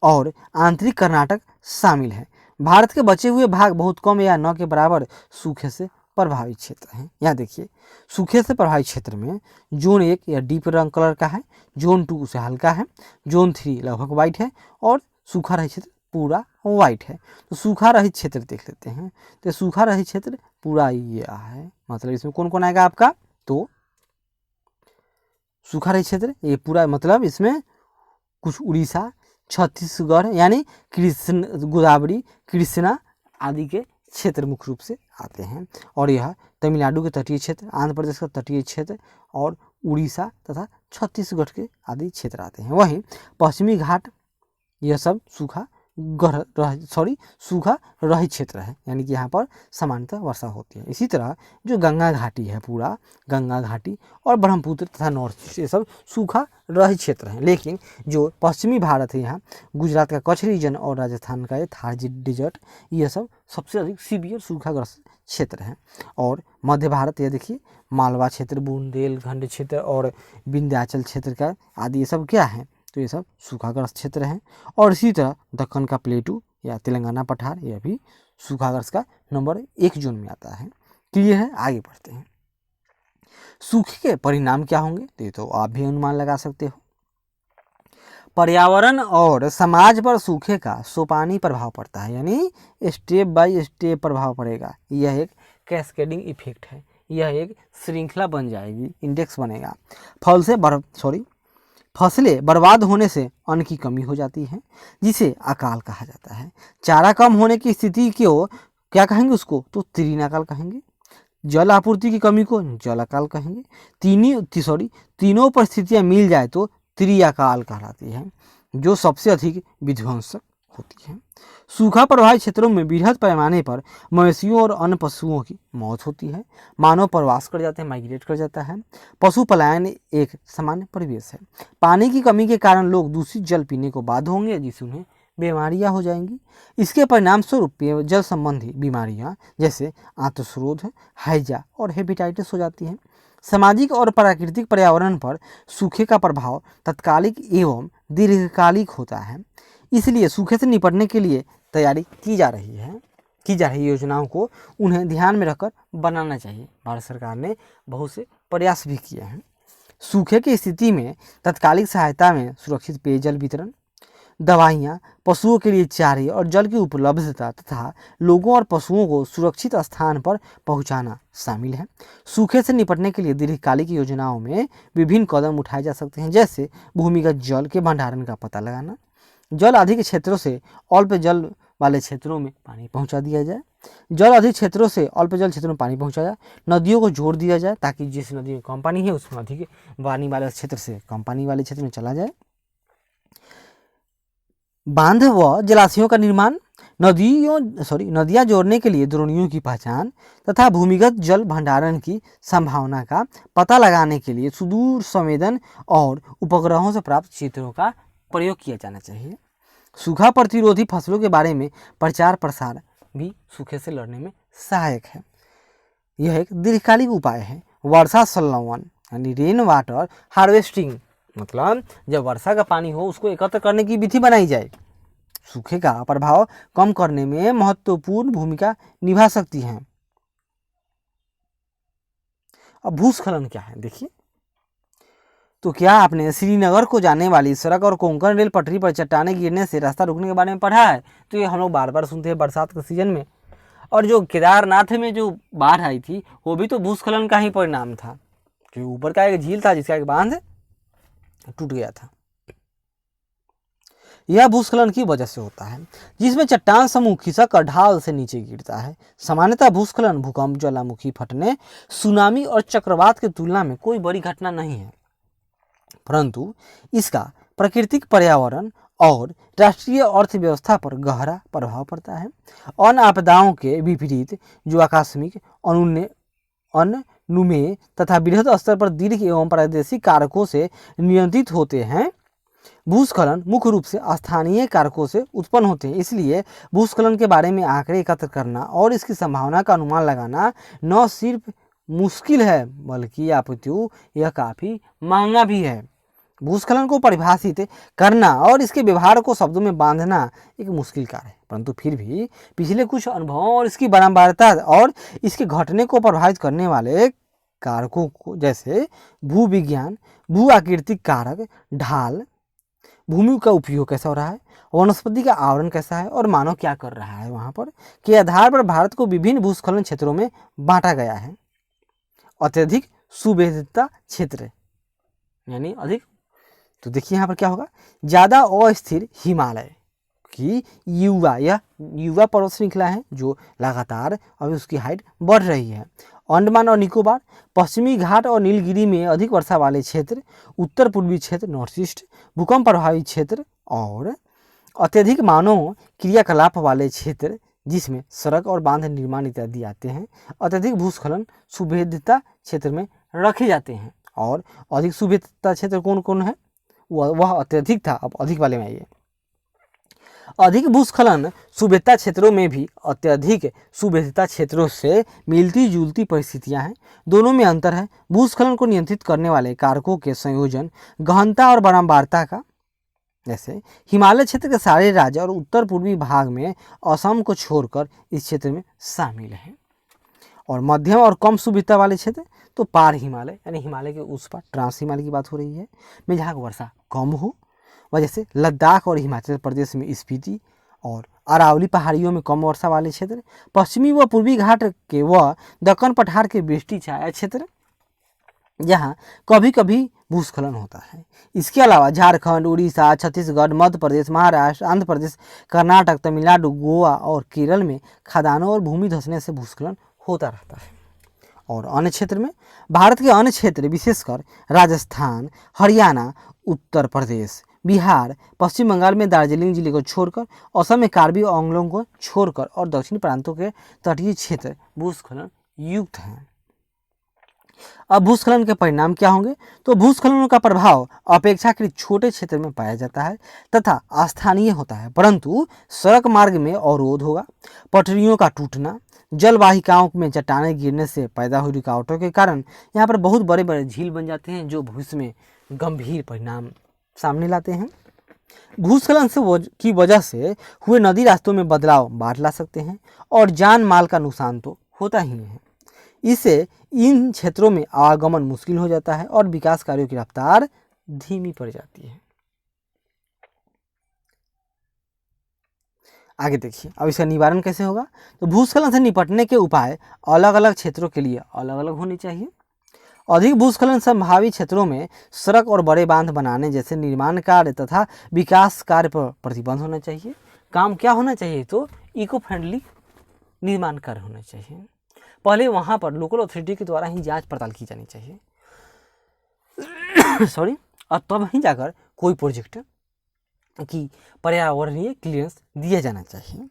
और आंतरिक कर्नाटक शामिल है। भारत के बचे हुए भाग बहुत कम या न के बराबर सूखे से प्रभावित क्षेत्र हैं। यहाँ देखिए, सूखे से प्रभावित क्षेत्र में जोन 1 या डीप रंग कलर का है, जोन 2 उसे हल्का है, जोन 3 लगभग वाइट है और सूखा रहित क्षेत्र पूरा वाइट है। तो सूखा रहित क्षेत्र देख लेते हैं। तो सूखा रहित क्षेत्र पूरा ये है, मतलब इसमें कौन कौन आएगा आपका, तो सूखा रहित क्षेत्र ये पूरा, मतलब इसमें कुछ उड़ीसा, छत्तीसगढ़ यानी कृष्ण, गोदावरी, कृष्णा आदि के क्षेत्र मुख्य रूप से आते हैं। और यह तमिलनाडु के तटीय क्षेत्र, आंध्र प्रदेश का तटीय क्षेत्र और उड़ीसा तथा छत्तीसगढ़ के आदि क्षेत्र आते हैं। वहीं पश्चिमी घाट यह सब सूखा रहित क्षेत्र है, यानी कि यहाँ पर सामान्यतः वर्षा होती है। इसी तरह जो गंगा घाटी है, पूरा गंगा घाटी और ब्रह्मपुत्र तथा नॉर्थ ईस्ट, ये सब सूखा रहित क्षेत्र हैं। लेकिन जो पश्चिमी भारत है, यहाँ गुजरात का कच्छ रीजन और राजस्थान का ये थार डेजर्ट, ये सब सबसे अधिक सीवियर सूखाग्रस्त क्षेत्र हैं। और मध्य भारत, ये देखिए मालवा क्षेत्र, बुंदेलखंड क्षेत्र और विंध्याचल क्षेत्र का आदि, ये सब क्या है, तो ये सब सूखाग्रस्त क्षेत्र हैं। और इसी तरह दक्कन का प्लेटू या तेलंगाना पठार, यह भी सूखाग्रस्त का नंबर 1 जोन में आता है। क्लियर है, आगे बढ़ते हैं। सूखे के परिणाम क्या होंगे, तो ये तो आप भी अनुमान लगा सकते हो। पर्यावरण और समाज पर सूखे का सोपानी प्रभाव पड़ता है, यानी स्टेप बाय स्टेप प्रभाव पड़ेगा। यह एक कैस्केडिंग इफेक्ट है, यह एक श्रृंखला बन जाएगी, इंडेक्स बनेगा। फसलें बर्बाद होने से अन्न की कमी हो जाती है, जिसे अकाल कहा जाता है। चारा कम होने की स्थिति को क्या कहेंगे, उसको तो तृण अकाल कहेंगे। जल आपूर्ति की कमी को जल अकाल कहेंगे। तीनों परिस्थितियां मिल जाए तो त्रिअकाल कहलाती है, जो सबसे अधिक विध्वंसक होती है। सूखा प्रभावित क्षेत्रों में बृहद पैमाने पर मवेशियों और अन्य पशुओं की मौत होती है। मानव प्रवास कर जाते हैं, माइग्रेट कर जाता है। पशु पलायन एक सामान्य परिवेश है। पानी की कमी के कारण लोग दूषित जल पीने को बाध्य होंगे, जिससे उन्हें बीमारियां हो जाएंगी। इसके परिणाम स्वरूप जल संबंधी बीमारियां जैसे आंतस्रोध, हैजा और हेपेटाइटिस हो जाती हैं। सामाजिक और प्राकृतिक पर्यावरण पर सूखे का प्रभाव तत्कालिक एवं दीर्घकालिक होता है। इसलिए सूखे से निपटने के लिए तैयारी की जा रही योजनाओं को उन्हें ध्यान में रखकर बनाना चाहिए। भारत सरकार ने बहुत से प्रयास भी किए हैं। सूखे की स्थिति में तत्कालिक सहायता में सुरक्षित पेयजल वितरण, दवाइयाँ, पशुओं के लिए चारे और जल की उपलब्धता तथा लोगों और पशुओं को सुरक्षित स्थान पर पहुंचाना शामिल है। सूखे से निपटने के लिए दीर्घकालिक योजनाओं में विभिन्न कदम उठाए जा सकते हैं, जैसे भूमिगत जल के भंडारण का पता लगाना, जल अधिक क्षेत्रों से अल्प जल वाले क्षेत्रों में पानी पहुंचा दिया जाए, जल अधिक क्षेत्रों से अल्प जल क्षेत्रों में पानी पहुंचाया, नदियों को जोड़ दिया जाए ताकि जिस नदी में कम पानी है उसमें अधिक पानी वाले क्षेत्र से कम पानी वाले क्षेत्र में चला जाए। बांध व जलाशयों का निर्माण, नदियां जोड़ने के लिए द्रोणियों की पहचान तथा भूमिगत जल भंडारण की संभावना का पता लगाने के लिए सुदूर संवेदन और उपग्रहों से प्राप्त चित्रों का प्रयोग किया जाना चाहिए। सूखा प्रतिरोधी फसलों के बारे में प्रचार प्रसार भी सूखे से लड़ने में सहायक है। यह एक दीर्घकालिक उपाय है। वर्षा संलग्न यानी रेन वाटर हार्वेस्टिंग, मतलब जब वर्षा का पानी हो उसको एकत्र करने की विधि बनाई जाए, सूखे का प्रभाव कम करने में महत्वपूर्ण भूमिका निभा सकती है। अब भूस्खलन क्या है देखिए, तो क्या आपने श्रीनगर को जाने वाली सड़क और कोंकण रेल पटरी पर चट्टानें गिरने से रास्ता रुकने के बारे में पढ़ा है? तो ये हम लोग बार बार सुनते हैं बरसात के सीजन में। और जो केदारनाथ में जो बाढ़ आई थी वो भी तो भूस्खलन का ही परिणाम था, क्योंकि ऊपर का एक झील था जिसका एक बांध टूट गया था। यह भूस्खलन की वजह से होता है जिसमें चट्टान समूह खिसक कर ढाल से नीचे गिरता है। सामान्यतः भूस्खलन भूकंप, ज्वालामुखी फटने, सुनामी और चक्रवात की तुलना में कोई बड़ी घटना नहीं है, परंतु इसका प्राकृतिक पर्यावरण और राष्ट्रीय अर्थव्यवस्था पर गहरा प्रभाव पड़ता है। अन्य आपदाओं के विपरीत जो आकस्मिक, अनुमेय तथा बृहद स्तर पर दीर्घ एवं प्रादेशिक कारकों से नियंत्रित होते हैं, भूस्खलन मुख्य रूप से स्थानीय कारकों से उत्पन्न होते हैं। इसलिए भूस्खलन के बारे में आंकड़े एकत्र करना और इसकी संभावना का अनुमान लगाना न सिर्फ मुश्किल है बल्कि अपितु यह काफ़ी महंगा भी है। भूस्खलन को परिभाषित करना और इसके व्यवहार को शब्दों में बांधना एक मुश्किल कार्य है, परंतु फिर भी पिछले कुछ अनुभवों और इसकी बारंबारता और इसके घटने को प्रभावित करने वाले कारकों को, जैसे भू विज्ञान, भू आकृतिक कारक, ढाल, भूमि का उपयोग कैसा हो रहा है, वनस्पति का आवरण कैसा है और मानव क्या कर रहा है वहाँ पर, के आधार पर भारत को विभिन्न भूस्खलन क्षेत्रों में बांटा गया है। अत्यधिक सुवेदिता क्षेत्र यानी अधिक, तो देखिए यहाँ पर क्या होगा, ज़्यादा अस्थिर हिमालय की यह युवा पर्वत श्रृंखला है जो लगातार अभी उसकी हाइट बढ़ रही है। अंडमान और निकोबार, पश्चिमी घाट और नीलगिरी में अधिक वर्षा वाले क्षेत्र, उत्तर पूर्वी क्षेत्र नॉर्थ ईस्ट, भूकंप प्रभावित क्षेत्र और अत्यधिक मानव क्रियाकलाप वाले क्षेत्र जिसमें सड़क और बांध निर्माण इत्यादि आते हैं, अत्यधिक भूस्खलन सुवेदिता क्षेत्र में रखे जाते हैं। और अधिक सुवेदिता क्षेत्र कौन कौन है, वह अत्यधिक था, अब अधिक वाले में आइए। अधिक भूस्खलन सुवेदिता क्षेत्रों में भी अत्यधिक सुवेदिता क्षेत्रों से मिलती जुलती परिस्थितियां हैं, दोनों में अंतर है। भूस्खलन को नियंत्रित करने वाले कारकों के संयोजन, गहनता और बारंबारता का, जैसे हिमालय क्षेत्र के सारे राज्य और उत्तर पूर्वी भाग में असम को छोड़कर इस क्षेत्र में शामिल हैं। और मध्यम और कम सुविधा वाले क्षेत्र, तो पार हिमालय यानी हिमालय के उस पार ट्रांस हिमालय की बात हो रही है, में जहाँ वर्षा कम हो, वजह से लद्दाख और हिमाचल प्रदेश में स्पीति और अरावली पहाड़ियों में कम वर्षा वाले क्षेत्र, पश्चिमी व पूर्वी घाट के व दक्कन पठार के वृष्टि छाया क्षेत्र जहाँ कभी कभी भूस्खलन होता है। इसके अलावा झारखंड, उड़ीसा, छत्तीसगढ़, मध्य प्रदेश, महाराष्ट्र, आंध्र प्रदेश, कर्नाटक, तमिलनाडु, गोवा और केरल में खदानों और भूमि धंसने से भूस्खलन होता रहता है। और अन्य क्षेत्र में, भारत के अन्य क्षेत्र विशेषकर राजस्थान, हरियाणा, उत्तर प्रदेश, बिहार, पश्चिम बंगाल में दार्जिलिंग जिले को छोड़कर, असम में कार्बी आंगलों को छोड़कर और दक्षिण प्रांतों के तटीय क्षेत्र भूस्खलन युक्त हैं। अब भूस्खलन के परिणाम क्या होंगे, तो भूस्खलनों का प्रभाव अपेक्षाकृत छोटे क्षेत्र में पाया जाता है तथा स्थानीय होता है, परंतु सड़क मार्ग में अवरोध होगा, पटरियों का टूटना, जलवाहिकाओं में चट्टानें गिरने से पैदा हुई रुकावटों के कारण यहाँ पर बहुत बड़े बड़े झील बन जाते हैं जो भविष्य में गंभीर परिणाम सामने लाते हैं। भूस्खलन की वजह से हुए नदी रास्तों में बदलाव बाढ़ ला सकते हैं और जान माल का नुकसान तो होता ही है। इससे इन क्षेत्रों में आवागमन मुश्किल हो जाता है और विकास कार्यों की रफ्तार धीमी पड़ जाती है। आगे देखिए, अब इसका निवारण कैसे होगा, तो भूस्खलन से निपटने के उपाय अलग अलग क्षेत्रों के लिए अलग अलग होने चाहिए। अधिक भूस्खलन संभावित क्षेत्रों में सड़क और बड़े बांध बनाने जैसे निर्माण कार्य तथा विकास कार्य पर प्रतिबंध होना चाहिए। काम क्या होना चाहिए, तो इको फ्रेंडली निर्माण कार्य होना चाहिए। पहले वहाँ पर लोकल अथॉरिटी के द्वारा ही जांच पड़ताल की जानी चाहिए सॉरी, और तब ही जाकर कोई प्रोजेक्ट की पर्यावरणीय क्लियरेंस दिया जाना चाहिए।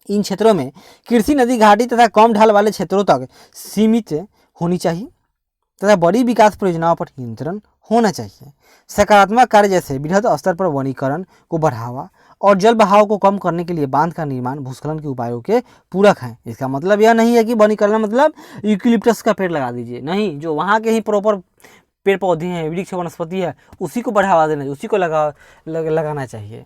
इन क्षेत्रों में कृषि, नदी, घाटी तथा कम ढाल वाले क्षेत्रों तक सीमित होनी चाहिए तथा बड़ी विकास परियोजनाओं पर नियंत्रण होना चाहिए। सकारात्मक कार्य जैसे वृहद स्तर पर वनीकरण को बढ़ावा और जल बहाव को कम करने के लिए बांध का निर्माण भूस्खलन के उपायों के पूरक हैं। इसका मतलब यह नहीं है कि वनीकरण मतलब यूकेलिप्टस का पेड़ लगा दीजिए, नहीं, जो वहाँ के ही प्रॉपर पेड़ पौधे हैं, वृक्ष वनस्पति है, उसी को बढ़ावा देना, उसी को लगाना चाहिए।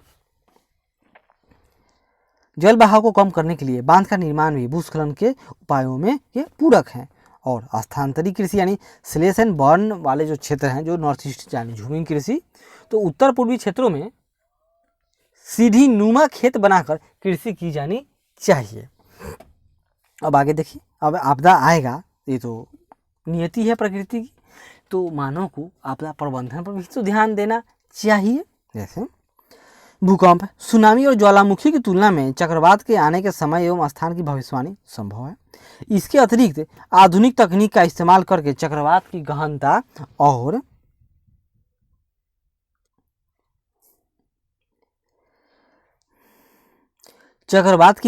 जल बहाव को कम करने के लिए बांध का निर्माण भी भूस्खलन के उपायों में ये पूरक हैं। और स्थानांतरित कृषि यानी स्लेश एंड बर्न वाले जो क्षेत्र हैं, जो नॉर्थ ईस्ट यानी झूमिंग कृषि, तो उत्तर पूर्वी क्षेत्रों में सीढ़ी नुमा खेत बनाकर कृषि की जानी चाहिए। अब आगे देखिए, अब आपदा आएगा, ये तो नियति है प्रकृति की, तो मानव को आपदा प्रबंधन पर भी तो ध्यान देना चाहिए। जैसे भूकंप, सुनामी और ज्वालामुखी की तुलना में चक्रवात के आने के समय एवं स्थान की भविष्यवाणी संभव है। इसके अतिरिक्त आधुनिक तकनीक का इस्तेमाल करके चक्रवात की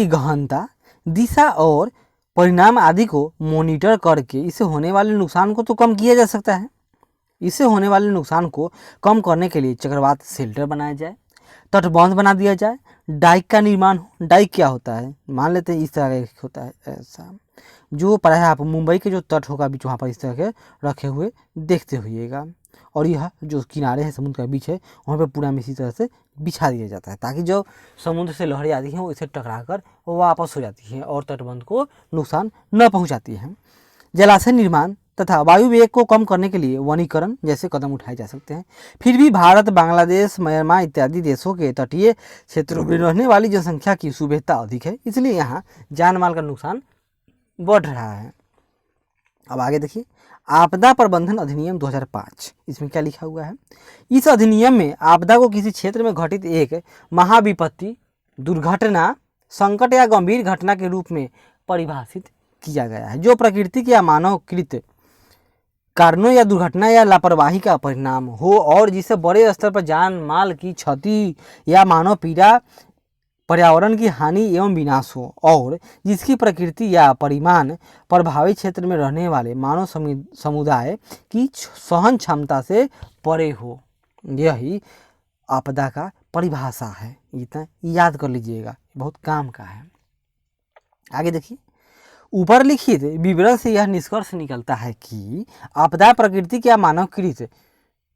गहनता, दिशा और परिणाम आदि को मॉनिटर करके इससे होने वाले नुकसान को तो कम किया जा सकता है। इससे होने वाले नुकसान को कम करने के लिए चक्रवात शेल्टर बनाया जाए, तटबंध बना दिया जाए, डाइक का निर्माण हो। डाइक क्या होता है, मान लेते हैं इस तरह का होता है, ऐसा जो प्रायः आप मुंबई के जो तट होगा बीच, वहाँ पर इस तरह के रखे हुए देखते होइएगा, और यह जो किनारे है समुद्र का बीच है, वहाँ पर पूरा में इसी तरह से बिछा दिया जाता है, ताकि जो समुद्र से लहरें आती हैं वो इसे टकरा कर वापस हो जाती हैं और तटबंध को नुकसान न पहुँचाती हैं। जलाशय निर्माण तथा वायु वेग को कम करने के लिए वनीकरण जैसे कदम उठाए जा सकते हैं। फिर भी भारत, बांग्लादेश, म्यांमार इत्यादि देशों के तटीय क्षेत्रों में रहने वाली जनसंख्या की सुविधा अधिक है, इसलिए यहाँ जान माल का नुकसान बढ़ रहा है। अब आगे देखिए, आपदा प्रबंधन अधिनियम 2005, इसमें क्या लिखा हुआ है। इस अधिनियम में आपदा को किसी क्षेत्र में घटित एक महाविपत्ति, दुर्घटना, संकट या गंभीर घटना के रूप में परिभाषित किया गया है, जो प्रकृति या मानवकृत कारणों या दुर्घटना या लापरवाही का परिणाम हो और जिससे बड़े स्तर पर जान माल की क्षति या मानव पीड़ा, पर्यावरण की हानि एवं विनाश हो, और जिसकी प्रकृति या परिमाण प्रभावित क्षेत्र में रहने वाले मानव समुदाय की सहन क्षमता से परे हो। यही आपदा का परिभाषा है, इतना याद कर लीजिएगा, बहुत काम का है। आगे देखिए, ऊपर लिखित विवरण से यह निष्कर्ष निकलता है कि आपदा प्राकृतिक या मानवकृत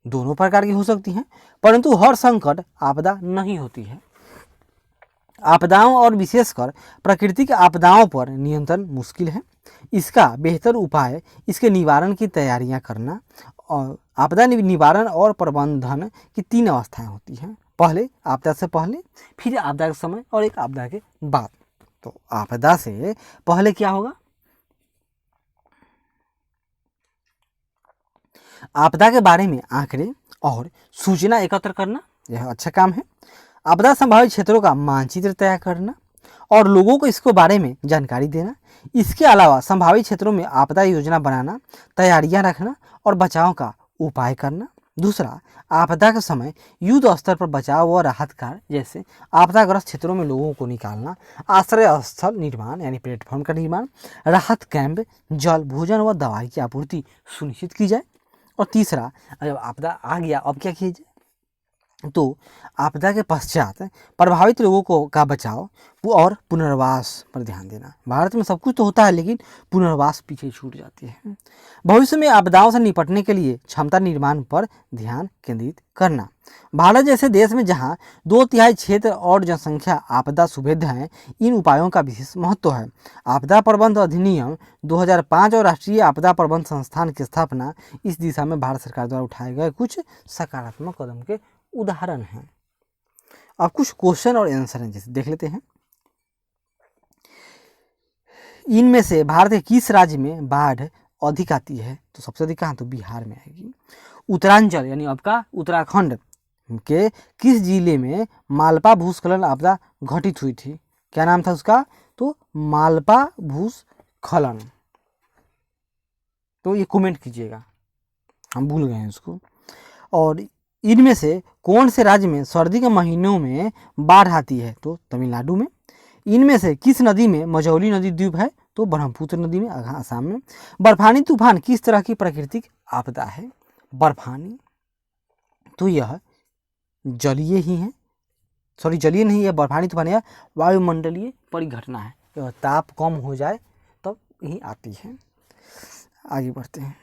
दोनों प्रकार की हो सकती हैं, परंतु हर संकट आपदा नहीं होती है। आपदाओं और विशेषकर प्राकृतिक आपदाओं पर नियंत्रण मुश्किल है। इसका बेहतर उपाय इसके निवारण की तैयारियां करना, और आपदा निवारण और प्रबंधन की 3 अवस्थाएं होती हैं। पहले आपदा से पहले, फिर आपदा के समय और एक आपदा के बाद। तो आपदा से पहले क्या होगा, आपदा के बारे में आंकड़े और सूचना एकत्र करना, यह अच्छा काम है। आपदा संभावित क्षेत्रों का मानचित्र तैयार करना और लोगों को इसके बारे में जानकारी देना। इसके अलावा संभावित क्षेत्रों में आपदा योजना बनाना, तैयारियां रखना और बचाव का उपाय करना। दूसरा, आपदा के समय युद्ध स्तर पर बचाव व राहत कार्य जैसे आपदाग्रस्त क्षेत्रों में लोगों को निकालना, आश्रय स्थल निर्माण यानी प्लेटफॉर्म का निर्माण, राहत कैंप, जल, भोजन व दवाई की आपूर्ति सुनिश्चित की जाए। और तीसरा, जब आपदा आ गया अब क्या किया जाए, तो आपदा के पश्चात प्रभावित लोगों का बचाव और पुनर्वास पर ध्यान देना। भारत में सब कुछ तो होता है, लेकिन पुनर्वास पीछे छूट जाती है। भविष्य में आपदाओं से निपटने के लिए क्षमता निर्माण पर ध्यान केंद्रित करना। भारत जैसे देश में जहां 2/3 क्षेत्र और जनसंख्या आपदा सुभेद्य है, इन उपायों का विशेष महत्व है। आपदा प्रबंधन अधिनियम 2005 और राष्ट्रीय आपदा प्रबंधन संस्थान की स्थापना इस दिशा में भारत सरकार द्वारा उठाए गए कुछ सकारात्मक कदम के उदाहरण हैं। अब कुछ क्वेश्चन और आंसर हैं, जैसे देख लेते हैं। इनमें से भारत के किस राज्य में बाढ़ अधिक आती है, तो सबसे अधिक कहाँ, तो बिहार में आएगी। उत्तरांचल यानी आपका उत्तराखंड के किस जिले में मालपा भूस्खलन आपदा घटित हुई थी? क्या नाम था उसका? तो मालपा भूस्खलन। तो ये कमेंट कीजिएगा, हम भूल गए हैं उसको। और इनमें से कौन से राज्य में सर्दी के महीनों में बाढ़ आती है? तो तमिलनाडु में। इनमें से किस नदी में मझौली नदी द्वीप है? तो ब्रह्मपुत्र नदी में, असम में। बर्फानी तूफान किस तरह की प्राकृतिक आपदा है? बर्फानी तो यह जलीय ही है, सॉरी जलीय नहीं है, बर्फानी तूफान यह वायुमंडलीय परिघटना है। यह ताप कम हो जाए तब यही आती है। आगे बढ़ते हैं।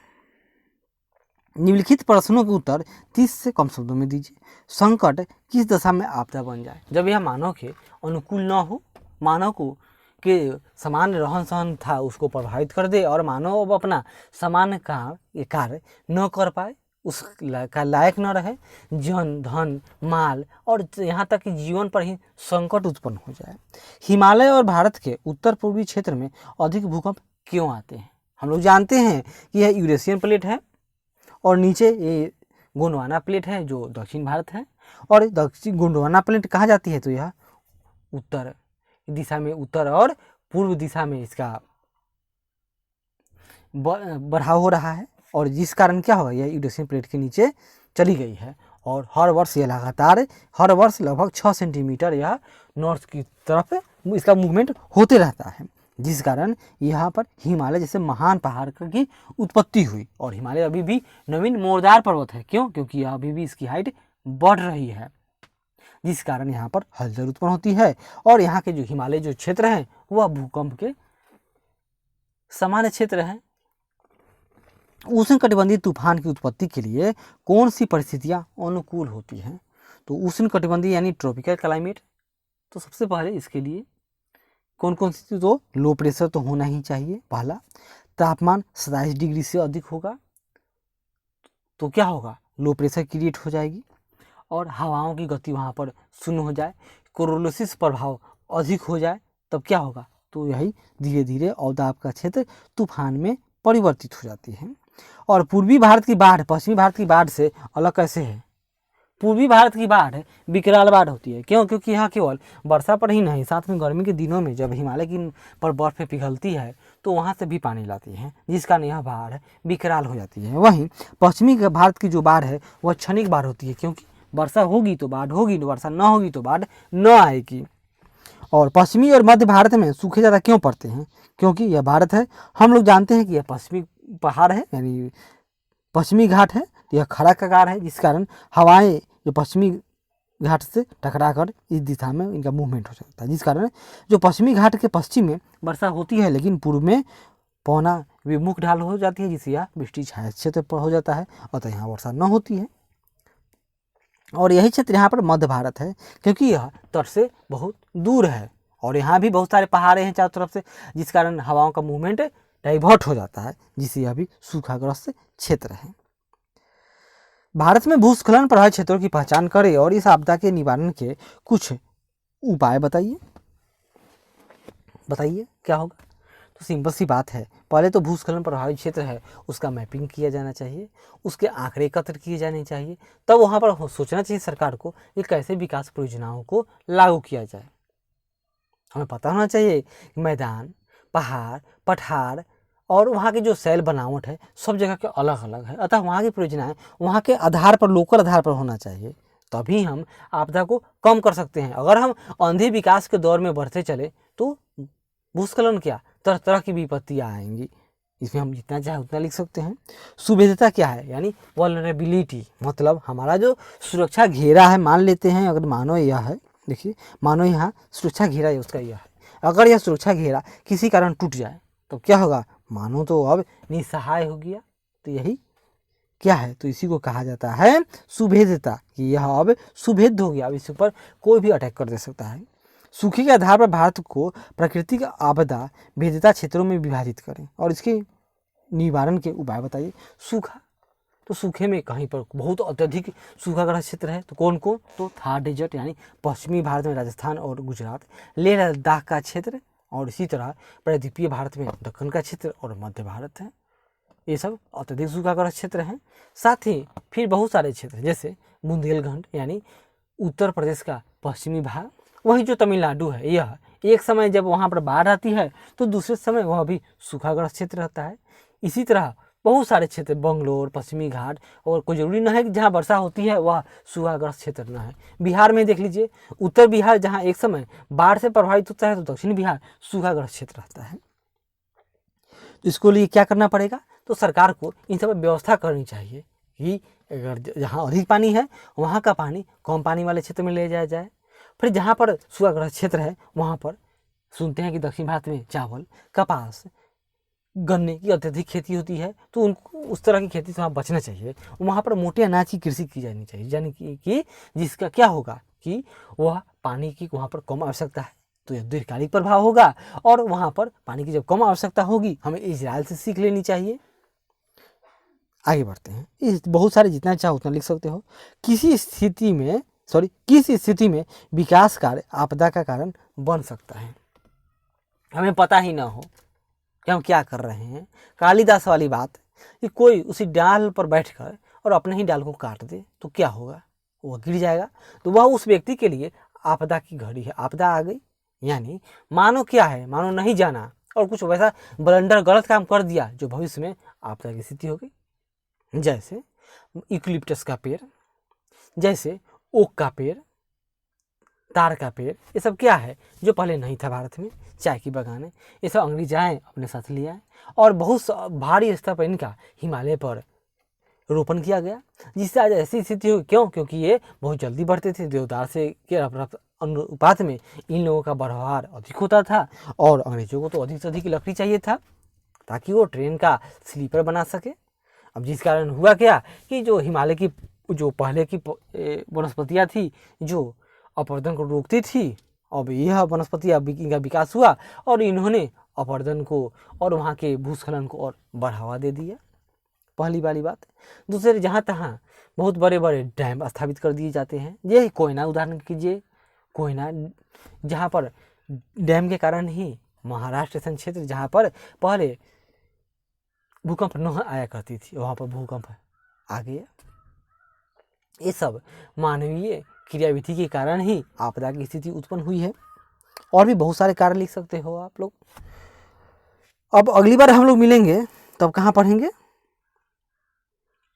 निम्नलिखित प्रश्नों के उत्तर 30 से कम शब्दों में दीजिए। संकट किस दशा में आपदा बन जाए? जब यह मानव के अनुकूल न हो, मानव को के सामान्य रहन सहन था उसको प्रभावित कर दे और मानव अब अपना सामान्य कार्य न कर पाए, उस का लायक न रहे, जन धन माल और यहाँ तक कि जीवन पर ही संकट उत्पन्न हो जाए। हिमालय और भारत के उत्तर पूर्वी क्षेत्र में अधिक भूकंप क्यों आते हैं? हम लोग जानते हैं कि यह यूरेशियन प्लेट है और नीचे ये गोंडवाना प्लेट है जो दक्षिण भारत है। और दक्षिण गोंडवाना प्लेट कहाँ जाती है? तो यह उत्तर दिशा में, उत्तर और पूर्व दिशा में इसका बढ़ाव हो रहा है और जिस कारण क्या होगा, यह यूरेशियन प्लेट के नीचे चली गई है और हर वर्ष यह लगातार हर वर्ष लगभग 6 सेंटीमीटर यह नॉर्थ की तरफ इसका मूवमेंट होते रहता है, जिस कारण यहाँ पर हिमालय जैसे महान पहाड़ की उत्पत्ति हुई। और हिमालय अभी भी नवीन मोरदार पर्वत है। क्यों? क्योंकि यह अभी भी इसकी हाइट बढ़ रही है, जिस कारण यहाँ पर हलचल उत्पन्न होती है। और यहाँ के जो हिमालय जो क्षेत्र हैं वह भूकंप के सामान्य क्षेत्र हैं। उष्णकटिबंधीय तूफान की उत्पत्ति के लिए कौन सी परिस्थितियाँ अनुकूल होती हैं? तो उष्णकटिबंधीय यानी ट्रॉपिकल क्लाइमेट। तो सबसे पहले इसके लिए कौन कौन सी? तो लो प्रेशर तो होना ही चाहिए पहला, तापमान 27 डिग्री से अधिक होगा तो क्या होगा, लो प्रेशर क्रिएट हो जाएगी और हवाओं की गति वहाँ पर शून्य हो जाए, कोरोलिसिस प्रभाव अधिक हो जाए तब क्या होगा, तो यही धीरे धीरे अवदाब का क्षेत्र तूफान में परिवर्तित हो जाती है। और पूर्वी भारत की बाढ़ पश्चिमी भारत की बाढ़ से अलग कैसे है? पूर्वी भारत की बाढ़ विकराल बाढ़ होती है। क्यों? क्योंकि यहाँ केवल वर्षा पर ही नहीं, साथ में गर्मी के दिनों में जब हिमालय की पर बर्फ पिघलती है तो वहाँ से भी पानी लाती है, जिस कारण यह बाढ़ विकराल हो जाती है। वहीं पश्चिमी भारत की जो बाढ़ है वह क्षणिक बाढ़ होती है, क्योंकि वर्षा होगी तो बाढ़ होगी, वर्षा न होगी तो बाढ़ न आएगी। और पश्चिमी और मध्य भारत में सूखे ज़्यादा क्यों पड़ते हैं? क्योंकि यह भारत है, हम लोग जानते हैं कि यह पश्चिमी पहाड़ है यानी पश्चिमी घाट है, यह खड़ा कगार है, जिस कारण हवाएं जो पश्चिमी घाट से टकरा कर इस दिशा में इनका मूवमेंट हो सकता है, जिस कारण जो पश्चिमी घाट के पश्चिम में वर्षा होती है लेकिन पूर्व में पौना विमुख ढाल हो जाती है, जिससे यह वृष्टि छाया क्षेत्र पर हो जाता है, अतः यहाँ वर्षा न होती है। और यही क्षेत्र यहाँ पर मध्य भारत है, क्योंकि यह तट से बहुत दूर है और यहाँ भी बहुत सारे पहाड़े हैं चारों तरफ से, जिस कारण हवाओं का मूवमेंट डाइवर्ट हो जाता है, जिससे यह भी सूखाग्रस्त क्षेत्र है। भारत में भूस्खलन प्रभावित क्षेत्रों की पहचान करें और इस आपदा के निवारण के कुछ उपाय बताइए। क्या होगा? तो सिंपल सी बात है, पहले तो भूस्खलन प्रभावित क्षेत्र है उसका मैपिंग किया जाना चाहिए, उसके आंकड़े एकत्र किए जाने चाहिए, तब वहाँ पर सोचना चाहिए सरकार को कि कैसे विकास परियोजनाओं को लागू किया जाए। हमें पता होना चाहिए कि मैदान, पहाड़, पठार और वहाँ की जो शैल बनावट है सब जगह के अलग अलग है, अतः वहाँ की परियोजनाएं वहाँ के आधार पर, लोकल आधार पर होना चाहिए, तभी हम आपदा को कम कर सकते हैं। अगर हम अंधे विकास के दौर में बढ़ते चले तो भूस्खलन क्या, तरह तरह की विपत्तियाँ आएंगी। इसमें हम जितना चाहे उतना लिख सकते हैं। सुभेद्यता क्या है? यानी वल्नरेबिलिटी, मतलब हमारा जो सुरक्षा घेरा है, मान लेते हैं अगर मानो यह है, देखिए मानो यहाँ सुरक्षा घेरा है उसका यह है, अगर यह सुरक्षा घेरा किसी कारण टूट जाए तो क्या होगा, मानो तो अब निसहाय हो गया, तो यही क्या है, तो इसी को कहा जाता है सुभेद्यता, कि यह अब सुभेद्य हो गया, अब इसके ऊपर कोई भी अटैक कर दे सकता है। सूखे के आधार पर भारत को प्राकृतिक आपदा भेद्यता क्षेत्रों में विभाजित करें और इसके निवारण के उपाय बताइए। सूखा, तो सूखे में कहीं पर बहुत अत्यधिक सूखाग्रस्त क्षेत्र है, तो कौन कौन, तो थार डेजर्ट यानी पश्चिमी भारत में राजस्थान और गुजरात, लेह लद्दाख का क्षेत्र, और इसी तरह प्रायद्वीपीय भारत में दक्कन का क्षेत्र और मध्य भारत है, ये सब अत्यधिक सूखाग्रस्त क्षेत्र हैं। साथ ही फिर बहुत सारे क्षेत्र जैसे बुंदेलखंड यानी उत्तर प्रदेश का पश्चिमी भाग। वही जो तमिलनाडु है, यह एक समय जब वहाँ पर बाढ़ आती है तो दूसरे समय वह भी सूखाग्रस्त क्षेत्र रहता है। इसी तरह बहुत सारे क्षेत्र, बंगलोर, पश्चिमी घाट, और कोई जरूरी न है कि जहाँ वर्षा होती है वह सूखाग्रस्त क्षेत्र न है। बिहार में देख लीजिए, उत्तर बिहार जहाँ एक समय बाढ़ से प्रभावित होता है तो दक्षिण बिहार सूखाग्रस्त क्षेत्र रहता है। तो इसको लिए क्या करना पड़ेगा, तो सरकार को इन सब व्यवस्था करनी चाहिए कि अगर जहाँ अधिक पानी है वहाँ का पानी कम पानी वाले क्षेत्र में ले जाया जाए। फिर जहाँ पर सूखाग्रस्त क्षेत्र है वहाँ पर सुनते हैं कि दक्षिण भारत में चावल, कपास, गन्ने की अत्यधिक खेती होती है, तो उनको उस तरह की खेती से वहाँ बचना चाहिए। वहाँ पर मोटे अनाज की कृषि की जानी चाहिए, यानी कि जिसका क्या होगा कि वह पानी की वहाँ पर कम आवश्यकता है तो यह दीर्घकालिक प्रभाव होगा, और वहाँ पर पानी की जब कम आवश्यकता होगी हमें इजराइल से सीख लेनी चाहिए। आगे बढ़ते हैं। इस बहुत सारे जितना चाहो उतना लिख सकते हो। किस स्थिति में विकास कार्य आपदा का कारण बन सकता है। हमें पता ही ना हो कि हम क्या कर रहे हैं। कालिदास वाली बात कि कोई उसी डाल पर बैठकर और अपने ही डाल को काट दे तो क्या होगा, वह गिर जाएगा। तो वह उस व्यक्ति के लिए आपदा की घड़ी है। आपदा आ गई यानी मानो क्या है, मानो नहीं जाना और कुछ वैसा ब्लंडर गलत काम कर दिया जो भविष्य में आपदा की स्थिति हो गई। जैसे यूकलिप्टस का पेड़, जैसे ओक का पेड़, तार का पेड़, ये सब क्या है जो पहले नहीं था भारत में। चाय की बागानें, ये सब अंग्रेज आए अपने साथ ले आए और बहुत भारी स्तर पर इनका हिमालय पर रोपण किया गया, जिससे आज ऐसी स्थिति हुई। क्यों? क्योंकि ये बहुत जल्दी बढ़ते थे। देवदार से के अनुपात में इन लोगों का बढ़वार अधिक होता था और अंग्रेजों को तो अधिक से अधिक लकड़ी चाहिए था ताकि वो ट्रेन का स्लीपर बना सके। अब जिस कारण हुआ क्या कि जो हिमालय की जो पहले की वनस्पतियाँ थी जो अपरदन को रोकती थी, अब यह वनस्पतियाँ इनका विकास हुआ और इन्होंने अपरदन को और वहाँ के भूस्खलन को और बढ़ावा दे दिया। पहली वाली बात। दूसरे, जहाँ तहाँ बहुत बड़े बड़े डैम स्थापित कर दिए जाते हैं। ये कोयना उदाहरण कीजिए, कोयना जहाँ पर डैम के कारण ही महाराष्ट्र जैसा क्षेत्र जहाँ पर पहले भूकंप न आया करती थी वहाँ पर भूकंप आ गया। ये सब मानवीय क्रियाविधि के कारण ही आपदा की स्थिति उत्पन्न हुई है। और भी बहुत सारे कारण लिख सकते हो आप लोग। अब अगली बार हम लोग मिलेंगे तब कहाँ पढ़ेंगे,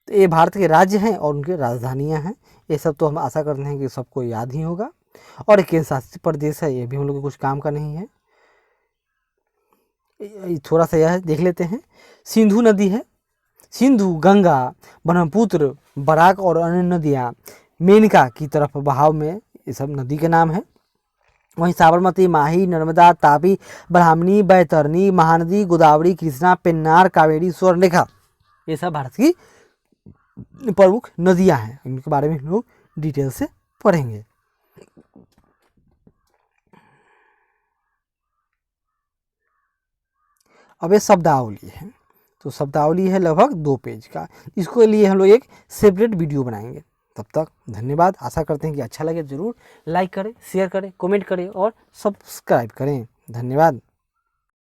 तो ये भारत के राज्य हैं और उनके राजधानियां हैं। ये सब तो हम आशा करते हैं कि सबको याद ही होगा। और एक केंद्र शासित प्रदेश है, ये भी हम लोग को कुछ काम का नहीं है। थोड़ा सा यह देख लेते हैं। सिंधु नदी है, सिंधु, गंगा, ब्रह्मपुत्र, बराक और अन्य नदियाँ मेनका की तरफ बहाव में, ये सब नदी के नाम है। वहीं साबरमती, माही, नर्मदा, तापी, ब्राह्मणी, बैतरणी, महानदी, गोदावरी, कृष्णा, पेन्नार, कावेरी, स्वर्णरेखा, ये सब भारत की प्रमुख नदियां हैं। इनके बारे में हम लोग डिटेल से पढ़ेंगे। अब ये शब्दावली है, तो शब्दावली है लगभग 2 पेज का। इसको लिए हम लोग एक सेपरेट वीडियो बनाएंगे। तब तक धन्यवाद। आशा करते हैं कि अच्छा लगे। जरूर लाइक करें, शेयर करें, कमेंट करें और सब्सक्राइब करें। धन्यवाद।